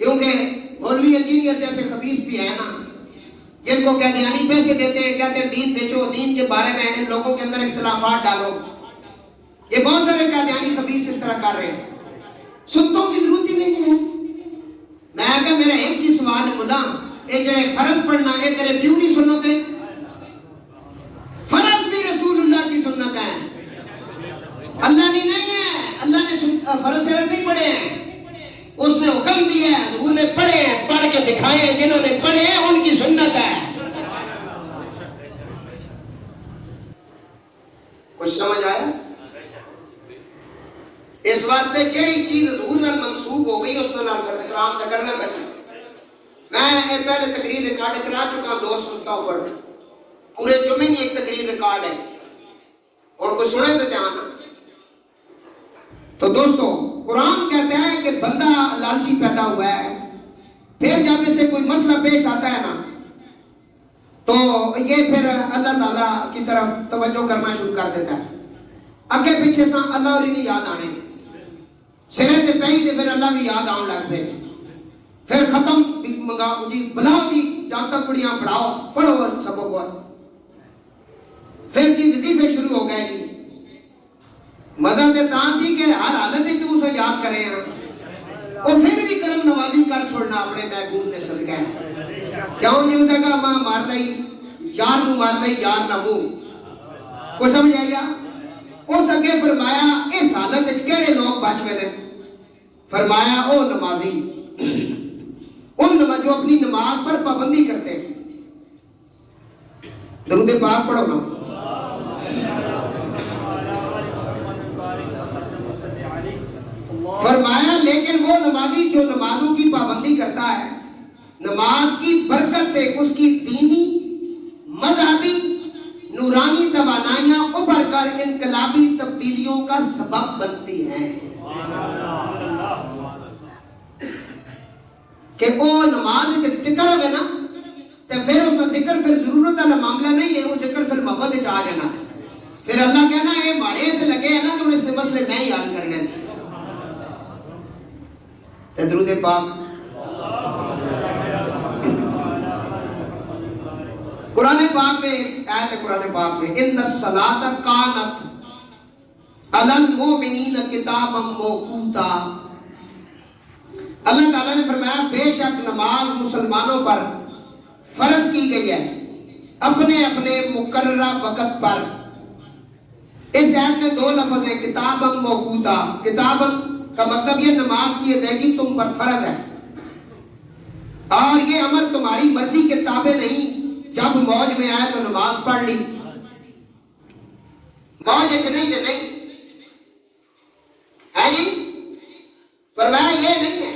کیونکہ مولوی انجینئر جیسے خبیث بھی ہے نا, جن کو قادیانی پیسے دیتے ہیں, کہتے ہیں دین بیچو, دین کے بارے میں ان لوگوں کے اندر اختلافات ڈالو. یہ بہت سارے قادیانی خبیث اس طرح کر رہے ہیں. سنتوں کی ضرورت ہی نہیں ہے. میں کہا میرا ایک ہی سوال خدا, اے جڑے فرض پڑھنا ہے تیرے پیو دی سنت ہے, فرض بھی رسول اللہ کی سنت ہے, اللہ نے نہیں ہے. اللہ نے فرض شرط نہیں پڑھے ہیں, اس نے حکم دیا ہے, حضور نے پڑھے, پڑھ کے دکھائے, جنہوں نے پڑھے ان کی سنت ہے. کچھ سمجھ آیا؟ اس واسطے جیڑی چیز حضور نال منسوب ہو گئی اس نال احترام نہ کرنا. ویسے میں پہلے تقریر ریکارڈ کرا چکا 2 سنتوں پر, پورے جمعے کی ایک تقریر ریکارڈ ہے, اور کوئی سنے تو دھیان. تو دوستو قرآن کہتا ہے کہ بندہ لالچی پیدا ہوا ہے, پھر جب اسے کوئی مسئلہ پیش آتا ہے نا تو یہ پھر اللہ تعالیٰ کی طرف توجہ کرنا شروع کر دیتا ہے. اگے پیچھے سا اللہ اور نہیں یاد آنے, سرے تے پہی تے پھر اللہ بھی یاد آن لگ پہ, پھر ختم بھی منگاؤ جی, بلا بھی جاتا کڑیاں پڑھاؤ, پڑھو سبق کو, پھر جی وظیفے شروع ہو گئے جی. مزہ تے تاسی کہ ہر حالت ہی تو اسے یاد کرے ہیں, اور پھر بھی کرم نوازی کر چھوڑنا اپنے محبوب نے صدقہ ہے. کیوں جی اسے کہا ماں مار رہی, یار نو مار رہی, یار نہ منہ. کو سمجھ آیا؟ اس اگے فرمایا اس حالت وچ کیڑے لوگ بچ گئے نے؟ فرمایا او نمازی, ان جو اپنی نماز پر پابندی کرتے ہیں. درود پاک پڑھو نا. فرمایا لیکن وہ نمازی جو نمازوں کی پابندی کرتا ہے, نماز کی برکت سے اس کی دینی, مذہبی, نورانی توانائیاں ابھر کر انقلابی تبدیلیوں کا سبب بنتی ہیں. کہ وہ نماز ٹکر ہوئے نا تو پھر اس کا ذکر پھر ضرورت والا معاملہ نہیں ہے, وہ ذکر پھر محبت آ جانا. پھر اللہ کہنا یہ ماڑے سے لگے ہیں نا تو اس سے مسئلے میں ہی حل کرنے. درود پاک. قرآن پاک میں آیت ہے, قرآن پاک میں ان الصلاۃ کانت علی المؤمنین کتابا موقوتا. اللہ تعالیٰ نے فرمایا بے شک نماز مسلمانوں پر فرض کی گئی ہے اپنے اپنے مقررہ وقت پر. اس آیت میں 2 لفظ ہیں, کتابا موقوتا. کتابا کا مطلب یہ نماز کی ادائیگی تم پر فرض ہے, اور یہ امر تمہاری مرضی کے تابع نہیں. جب موج میں آئے تو نماز پڑھ لی, موج اچھ نہیں دے نہیں ہے جی. فرمایا یہ نہیں ہے,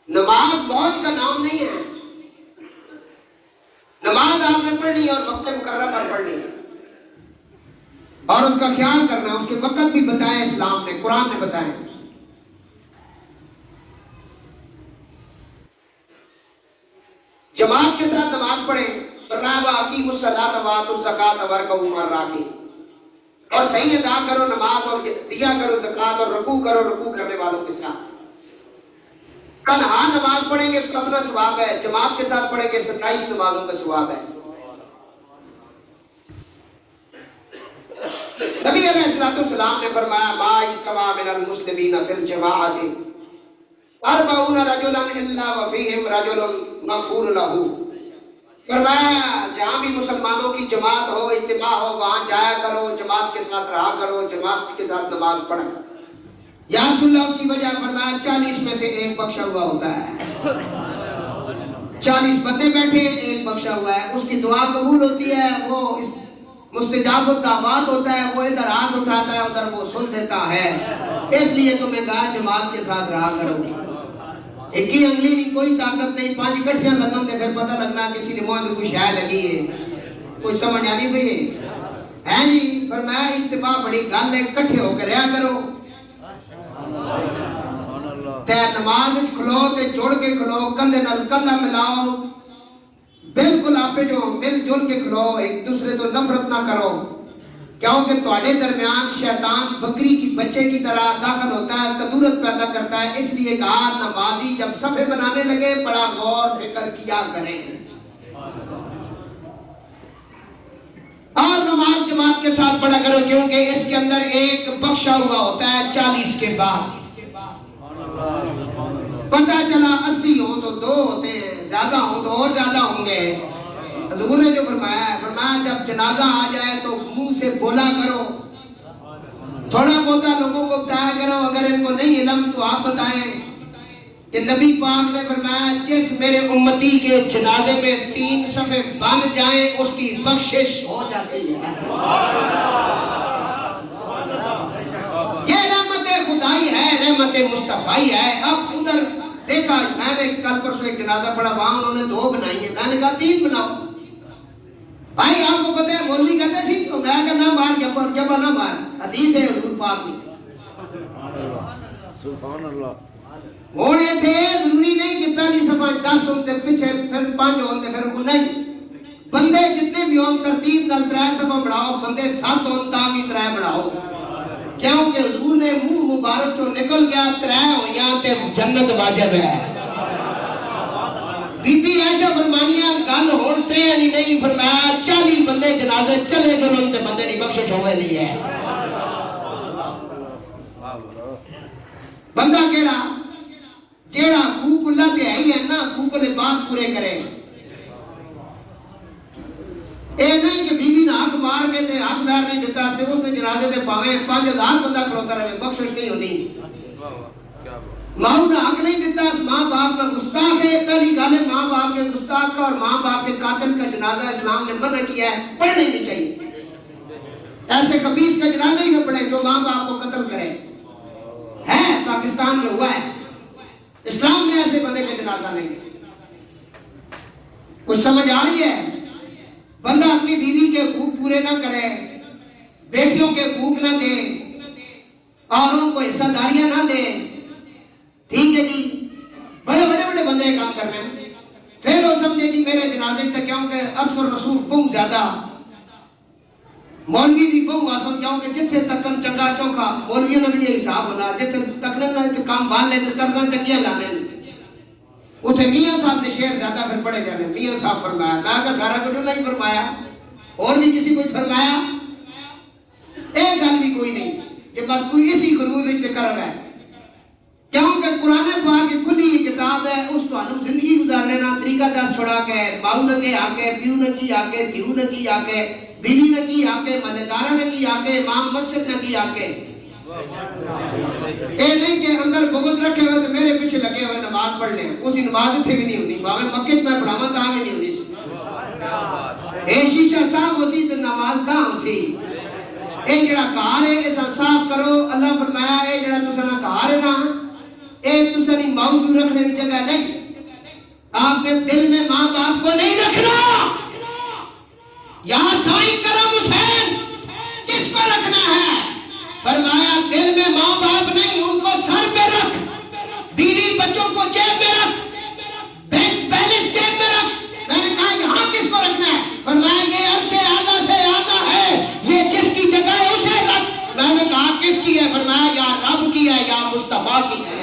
نماز موج کا نام نہیں ہے. نماز آپ نے پڑھنی اور وقت مقررہ پر پڑھنی, اور اس کا خیال کرنا. اس کے وقت بھی بتائے اسلام نے, قرآن نے بتائے. جماعت کے ساتھ نماز پڑھیں. فرمایا وَأَقِیمُوا الصَّلَاةَ وَآتُوا الزَّکَاةَ وَارْکَعُوا مَعَ الرَّاکِعِینَ, اور صحیح ادا کرو نماز اور دیا کرو زکوٰۃ, اور رکوع کرو رکوع کرنے والوں کے ساتھ. تنہا نماز پڑھیں گے اس کا اپنا ثواب ہے, جماعت کے ساتھ پڑھیں گے 27 نمازوں کا ثواب ہے. نبی علیہ السلام نے فرمایا ما اجتمع من المسلمین فی الجماعۃ 40 رجلا الا وفیہم رجل مغفور له. فرمایا جہاں بھی مسلمانوں کی جماعت ہو اجتماع ہو وہاں جایا کرو، جماعت کے ساتھ رہا کرو، جماعت کے ساتھ نماز پڑھا کرو۔ یا رسول اللہ اس کی وجہ فرمایا 40 میں سے ایک بخشا ہوا ہوتا ہے، 40 بندے بیٹھے ایک بخشا ہوا ہے، اس کی دعا قبول ہوتی ہے، وہ مستجاب الدعوات ہوتا ہے، وہ ادھر ہاتھ اٹھاتا ہے ادھر وہ سن دیتا ہے۔ اس لیے تمہیں کہا جماعت کے ساتھ رہا کرو۔ ایک ہی انگلی نہیں، کوئی طاقت نہیں، 5 کٹھیاں لگن دے پھر پتہ لگنا کسی نے موہ کوئی شے لگی ہے، کوئی سمجھ آنی پئی ہے جی۔ فرمایا اتباع بڑی گل ہے، کٹھے ہو کے رہا کرو، تے نماز کھلو تے جوڑ کے کھلو، کندھے نال کندھا ملاؤ، بالکل آپے جو مل جل کے کھلو، ایک دوسرے تو نفرت نہ کرو، کیونکہ تواڈے درمیان شیطان بکری کی بچے کی طرح داخل ہوتا ہے، کدورت پیدا کرتا ہے۔ اس لیے کہا نمازی جب صفے بنانے لگے بڑا غور فکر کیا کریں، اور نماز جماعت کے ساتھ پڑھا کرو، کیونکہ اس کے اندر ایک بخشا ہوا ہوتا ہے 40 کے بعد۔ پتہ چلا 80 ہوں تو 2 ہوتے ہیں، زیادہ ہوں تو اور زیادہ ہوں گے۔ حضور نے جو فرمایا ہے، فرمایا جب جنازہ آ جائے تو منہ سے بولا کرو، تھوڑا بہت لوگوں کو بتایا کرو، اگر ان کو نہیں علم تو آپ بتائیں کہ نبی پاک نے فرمایا جس میرے امتی کے جنازے میں 3 صفے بن جائیں اس کی بخشش ہو جاتی ہے۔ یہ رحمت خدائی ہے، رحمت مصطفی ہے۔ اب ادھر دیکھا، میں نے کل پرسوں ایک جنازہ پڑھا، وہاں انہوں نے 2 بنائی ہیں، میں نے کہا 3 بناؤ۔ بھائی آپ کو پتہ ہے مولوی کہتے ہیں ٹھیک تو، میں کہا نہ مار، جبا نہ مار، حدیث ہے حضور پاک میں۔ سبحان اللہ۔ ہونے تھے ضروری نہیں کہ پہلی صفحہ 10 ہوتے پیچھے پھر 5 ہوتے پھر وہ نہیں، بندے جتنے بھی ہوں ترتیب نال 3 صفحہ بڑھاؤ، بندے 7 ہوں تا بھی 3 بڑھاؤ، کیونکہ حضور نے منہ مبارک چو نکل گیا 3 ہو یا تے جنت واجب ہے۔ بی بی عائشہ فرمانیاں گل ہون 3 نہیں، فرمایا 40 بندے جنازے چلے گئے تے بندے نہیں بخشش ہوئے نہیں ہے۔ بندہ کیڑا جیڑا حقوق اللہ تے ہے نا، حقوق العباد پورے کرے۔ اے نہیں کہ بیوی نے حق مار کے تے حق بیر نہیں دیتا، اس نے جنازے تے پاویں 5000 بندہ کھڑوتا رہے، بخشش نہیں ہونی۔ ماں نے حق نہیں دیتا، اس ماں باپ کا گستاخ ہے۔ پہلی گل ہے ماں باپ کے گستاخ کا اور ماں باپ کے قاتل کا جنازہ اسلام نے منع کیا ہے، پڑھنے نہیں چاہیے۔ ایسے خبیث کا جنازہ ہی نہ پڑھے جو ماں باپ کو قتل کرے، ہے پاکستان میں ہوا ہے، اسلام میں ایسے بندے کا جنازہ نہیں۔ کچھ سمجھ آ رہی ہے؟ بندہ اپنی بیوی کے حقوق پورے نہ کرے، بیٹیوں کے حقوق نہ دے، اوروں کو حصہ داریاں نہ دے، ٹھیک ہے جی، بڑے بڑے بندے کام کر رہے ہیں، پھر وہ سمجھے جی میرے جنازے تک، کیونکہ عرف و رسوخ بہت زیادہ، مولوی بھی بہت آسان، کیونکہ جتھے تکن چنگا چوکھا مولویوں نے بھی یہ حساب ہونا، جتھے تکن نہ کام بان لے تو طرزاں چنگیاں لانے، اتھے میاں صاحب نے شعر زیادہ پھر پڑھے جانے، میاں صاحب فرمایا، میں کہا سارا کچھ نہیں فرمایا، اور بھی کسی کچھ فرمایا، ایک گل بھی کوئی نہیں، کہ بات کوئی اسی غرور ذکر ہے، کیونکہ قرآن پاک کی کھلی کتاب ہے، اس کو ہم زندگی گزارنے نا طریقہ دس چھوڑا کے، باؤ نگے آکے، پیو نگی آکے، دیو نگی آکے، بیوی نگی آکے، مددارہ نگی آکے، امام مسجد نگی آکے، اے نہیں کہ اندر بغض رکھے ہوئے تو میرے پیچھے لگے ہوئے نماز پڑھ لیں، اسی نماز تھے بھی نہیں ہونی، باویں مکہ میں پڑھاواں تاں بھی نہیں ہونی سی، اے شیشہ صاحب ہوسی تو نماز تاں ہوسی، اے جڑا کار ہے اسا صاف کرو، اللہ فرمایا اے جڑا تسا کار ہے نا، اے تسا نہیں ماؤں کیوں رکھنے کی جگہ نہیں، آپ نے دل میں ماں باپ کو نہیں رکھنا، یا سائیں کرم حسین کس کو رکھنا ہے؟ فرمایا دل میں ماں باپ نہیں، ان کو سر پہ رکھ، بیوی بچوں کو جیب میں رکھ، بینک بیلنس جیب میں رکھ۔ میں نے کہا یہاں کس کو رکھنا ہے؟ فرمایا یہ عرش اعلیٰ سے اعلیٰ ہے، یہ جس کی جگہ ہے اسے رکھ۔ میں نے کہا کس کی ہے؟ فرمایا یا رب کی ہے یا مصطفیٰ کی ہے۔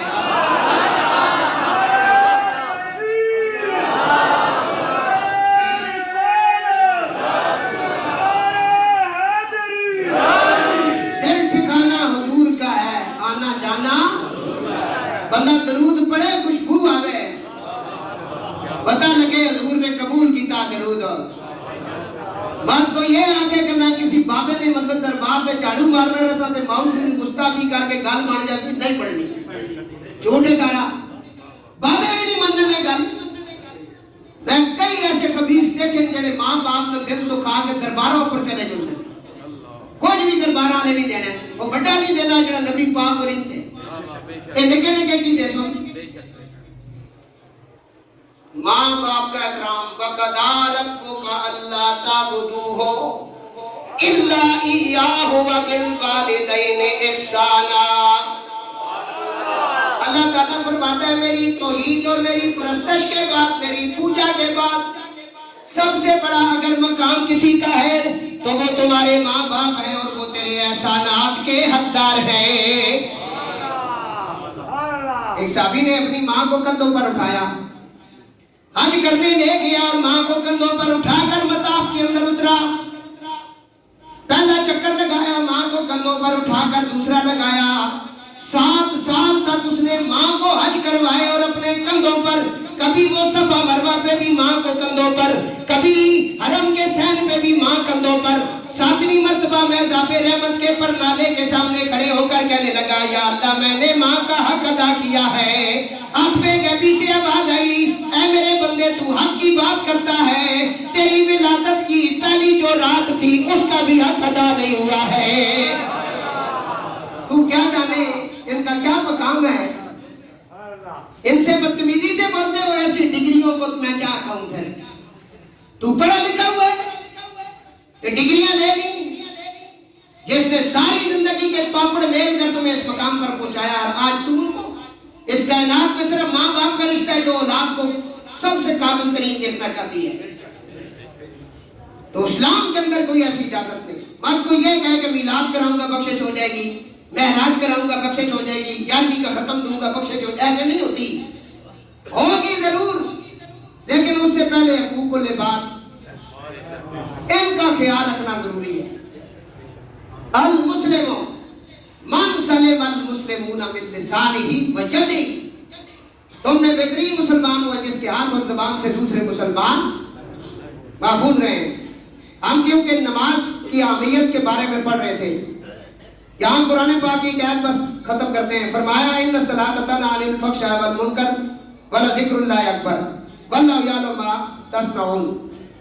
بندہ درود پڑھے خوشبو آوے، پتہ لگے حضور نے قبول کیتا، درود ہو. بات تو یہ آگے کہ میں کسی بابے نے مطلب دربار میں جھاڑو مارنا رسا تے ماؤں کی گستاخی کر کے گل بن جاسی نہیں پڑھنی جھوٹے سارا بابے بھی نہیں مننے گل. میں کئی ایسے خبیث دیکھے جڑے ماں باپ نے دل تو کھا کے درباروں پر چلے جاتے کچھ بھی دربار والے نہیں دینا وہ بڑا نہیں دینا جڑا نبی پاک اور انتے اے نکے نکے کی دے سن. ماں باپ کا احترام وَقَضَىٰ رَبُّكَ أَلَّا تَعْبُدُوا إِلَّا إِيَّاهُ وَبِالْوَالِدَيْنِ إِحْسَانًا. اللہ تعالیٰ فرماتا ہے میری توحید اور میری پرستش کے بعد میری پوجا کے بعد سب سے بڑا اگر مقام کسی کا ہے تو وہ تمہارے ماں باپ ہیں اور وہ تیرے احسانات کے حقدار ہیں. ایک صحابی نے اپنی ماں کو کندھوں پر اٹھایا حج کرنے لے گیا اور ماں کو کندھوں پر اٹھا کر مطاف کے اندر اترا. پہلا چکر لگایا ماں کو کندھوں پر اٹھا کر دوسرا لگایا. 7 سال تک اس نے ماں کو حج کروائے اور اپنے کندھوں پر کبھی وہ صفا مروہ پہ بھی ماں کو کندھوں پر کبھی حرم کے سین پہ بھی ماں کندھوں پر. 7ویں مرتبہ میں ذاب رحمت کے پرنالے کے سامنے کھڑے ہو کر کہنے لگا یا اللہ میں نے ماں کا حق ادا کیا ہے. آنکھیں غیبی سے آواز آئی اے میرے بندے تو حق کی بات کرتا ہے تیری ولادت کی پہلی جو رات تھی اس کا بھی حق ادا نہیں ہوا ہے. تو کیا جانے ان کا کیا مقام ہے. ان سے بدتمیزی سے بولتے ہو ایسی ڈگریوں کو میں کیا کہوں پھر. تو پڑھا لکھا ہوا ہے کہ ڈگریاں لے لی جس نے ساری زندگی کے پاپڑ میل کر تمہیں اس مقام پر پہنچایا اور آج تم کو اس کائنات میں صرف ماں باپ کا رشتہ ہے جو اولاد کو سب سے قابل ترین دیکھنا چاہتی ہے. تو اسلام کے اندر کوئی ایسی اجازت نہیں. مت کوئی یہ کہے کہ میلاد کراؤں گا بخشش ہو جائے گی معراج کراؤں گا بخشش ہو جائے گی 11ویں کا ختم دوں گا بخشش ہو جائے. ایسے نہیں ہوتی ہوگی ضرور لیکن اس سے پہلے حقوق العباد ان کا خیال رکھنا ضروری ہے. المسلم من سلم المسلمون من لسانہ و یدہ. تم نے بہترین مسلمان ہوا جس کے ہاتھ اور زبان سے دوسرے مسلمان محفوظ رہے. ہم کیونکہ نماز کی اہمیت کے بارے میں پڑھ رہے تھے یہاں قرآن پاک کی آیت بس ختم کرتے ہیں. فرمایا ان الصلاۃ تنہی عن الفحشاء والمنکر ولذکر اللہ اکبر واللہ یعلم ما تصنعون.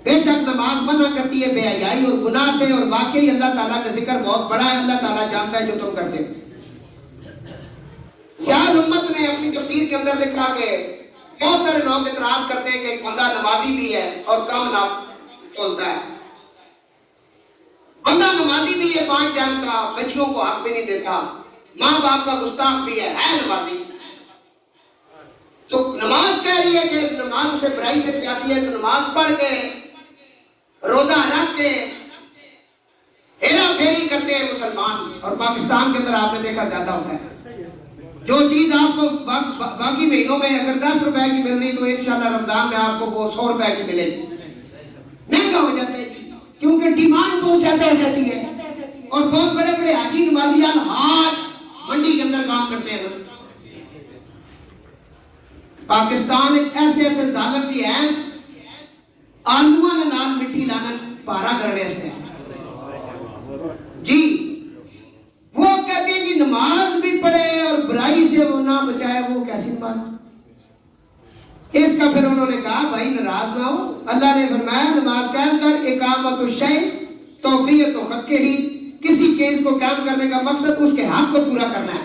بے شک نماز منع کرتی ہے بے حیائی اور گناہ سے اور واقعی اللہ تعالیٰ کا ذکر بہت بڑا ہے. اللہ تعالیٰ جانتا ہے جو تم کرتے ہو. سیال امت نے اپنی تفسیر کے اندر لکھا کہ بہت سارے لوگ اعتراض کرتے ہیں کہ ایک بندہ نمازی بھی ہے اور کم نہ بولتا ہے. بندہ نمازی بھی ہے 5 ٹائم کا بچیوں کو حق بھی نہیں دیتا ماں باپ کا گستاخ بھی ہے نمازی. تو نماز کہہ رہی ہے کہ نماز اسے برائی سے بچاتی ہے تو نماز پڑھ کے روزہ رکھ کے ہیرا پھیری کرتے ہیں مسلمان. اور پاکستان کے اندر آپ نے دیکھا زیادہ ہوتا ہے. جو چیز آپ کو باقی مہینوں میں اگر 10 روپے کی مل رہی تو انشاءاللہ رمضان میں آپ کو وہ 100 روپے کی ملے گی. مہنگا ہو جاتا ہے کیونکہ ڈیمانڈ بہت زیادہ ہو جاتی ہے اور بہت بڑے بڑے حاجی نمازیان ہاتھ منڈی کے اندر کام کرتے ہیں. پاکستان ایک ایسے ایسے ظالم بھی ہیں آلوہ نے نال مٹی لانا پارا کرنے سے جی وہ کہتے ہیں کہ نماز بھی پڑھے اور برائی سے وہ نہ بچائے وہ کیسی نماز. اس کا پھر انہوں نے کہا بھائی ناراض نہ ہو. اللہ نے فرمایا نماز قائم کر اقامت الشیء توفیت حقہ ہی. کسی چیز کو قائم کرنے کا مقصد اس کے حق کو پورا کرنا ہے.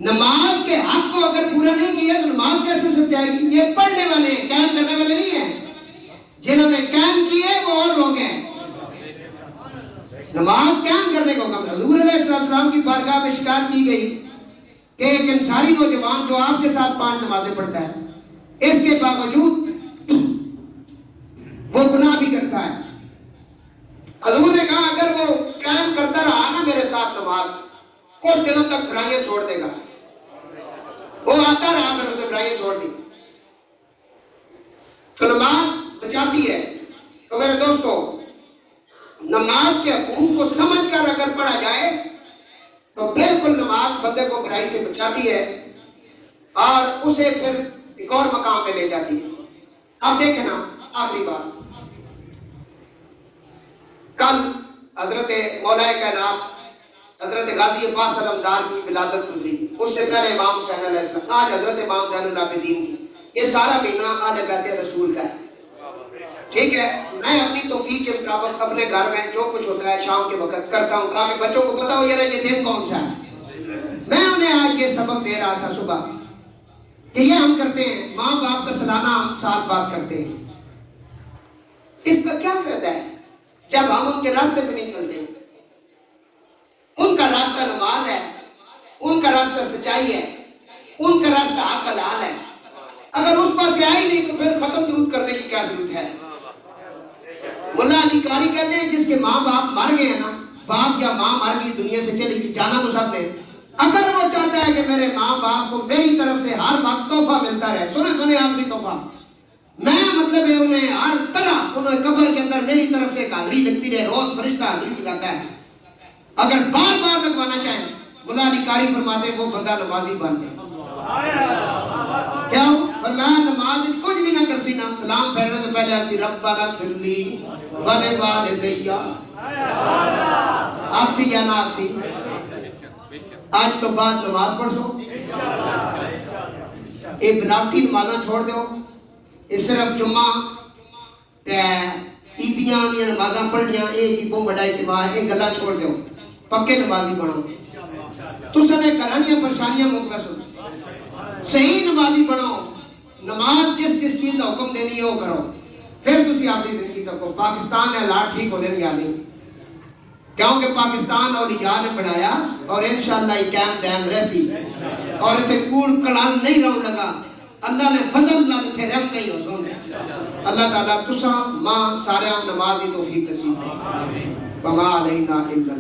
نماز کے حق کو اگر پورا نہیں کیا تو نماز کیسے ہو سکتی ہے. یہ پڑھنے والے ہیں قائم کرنے والے نہیں ہیں. جنہوں نے قائم کیے وہ اور لوگ ہیں. نماز قائم کرنے کو کم. حضور علیہ السلام کی بارگاہ میں شکایت کی گئی کہ ایک انصاری نوجوان جو آپ کے ساتھ 5 نمازیں پڑھتا ہے اس کے باوجود وہ گناہ بھی کرتا ہے. حضور نے کہا اگر وہ قائم کرتا رہا نا میرے ساتھ نماز کچھ دنوں تک برائیاں چھوڑ دے گا. وہ آتا رہا پھر اسے برائیاں چھوڑ دی. تو نماز بچاتی ہے. تو میرے دوستو نماز کے حقوق کو سمجھ کر اگر پڑھا جائے تو بالکل نماز بندے کو برائی سے بچاتی ہے اور اسے پھر ایک اور مقام پہ لے جاتی ہے. اب دیکھیں نا آخری بات کل حضرت مولا کائنات حضرت غازی عباس علمدار کی ولادت گزری، اس سے پہلے امام حسین علیہ السلام، آج حضرت امام زین العابدین کی، یہ سارا مہینہ آل بیت رسول کا ہے، ٹھیک ہے۔ میں اپنی توفیق کے مطابق اپنے گھر میں جو کچھ ہوتا ہے شام کے وقت کرتا ہوں تاکہ بچوں کو پتا ہو یار یہ دن کون سا ہے۔ میں انہیں آج یہ سبق دے رہا تھا صبح کہ یہ ہم کرتے ہیں، ماں باپ کا سالانہ ہم ساتھ بات کرتے ہیں، اس کا کیا فائدہ ہے جب ہم ان کے راستے پہ نہیں چلتے؟ ان کا راستہ نماز ہے، ان کا راستہ سچائی ہے، ان کا راستہ حق حلال ہے، اگر اس پاس سے آئی نہیں تو پھر ختم درود کرنے کی کیا ضرورت ہے؟ ملا علی قاری کہتے ہیں جس کے ماں باپ مر گئے ہیں نا، باپ یا ماں مر گئی دنیا سے چلی گئی، جانا تو سب نے، اگر وہ چاہتا ہے کہ میرے ماں باپ کو میری طرف سے ہر وقت تحفہ ملتا رہے، سنے آخری تحفہ، میں مطلب ہے انہیں ہر طرح انہیں قبر کے اندر میری طرف سے ایک حاضری لگتی رہے، روز فرشتہ حاضری لگاتا ہے، اگر بار بار لگوانا چاہیں ملا علی قاری فرماتے ہیں وہ بندہ نمازی بن گئے۔ کیا ہو؟ فرمایا نماز کچھ بھی نہ کرسی نا، سلام پھیرنے تو پہلے آکسی ربنا اغفر لی ولوالدی، آکسی یا نہ آکسی، آج تو بعد نماز پڑھ سو، اے بناوٹی نمازاں چھوڑ دیو، اس صرف جمعہ عیدیاں بھی نمازاں پڑھنیاں، اے جی بہت بڑا اجتماع، اے گلا چھوڑ دیو، پکے نمازی بنو، تو سنے کرانیاں پریشانیاں موقع سن، صحیح نمازی بنو، نماز جس چیز کا حکم دینی ہے وہ کرو، پھر تسی اپنی زندگی تک کو۔ پاکستان نے حالات ٹھیک ہونے نہیں آنے، کیونکہ پاکستان اولیاء نے بڑھایا اور انشاءاللہ یہ قائم دائم رہسی، اور اتنے کوڑ کڑان نہیں رہوں لگا، اللہ نے فضل اللہ لکھے رحمت ہی ہو سن۔ اللہ تعالیٰ تساں ماں سارے نماز دی توفیق نصیب ہے، وما علینا الا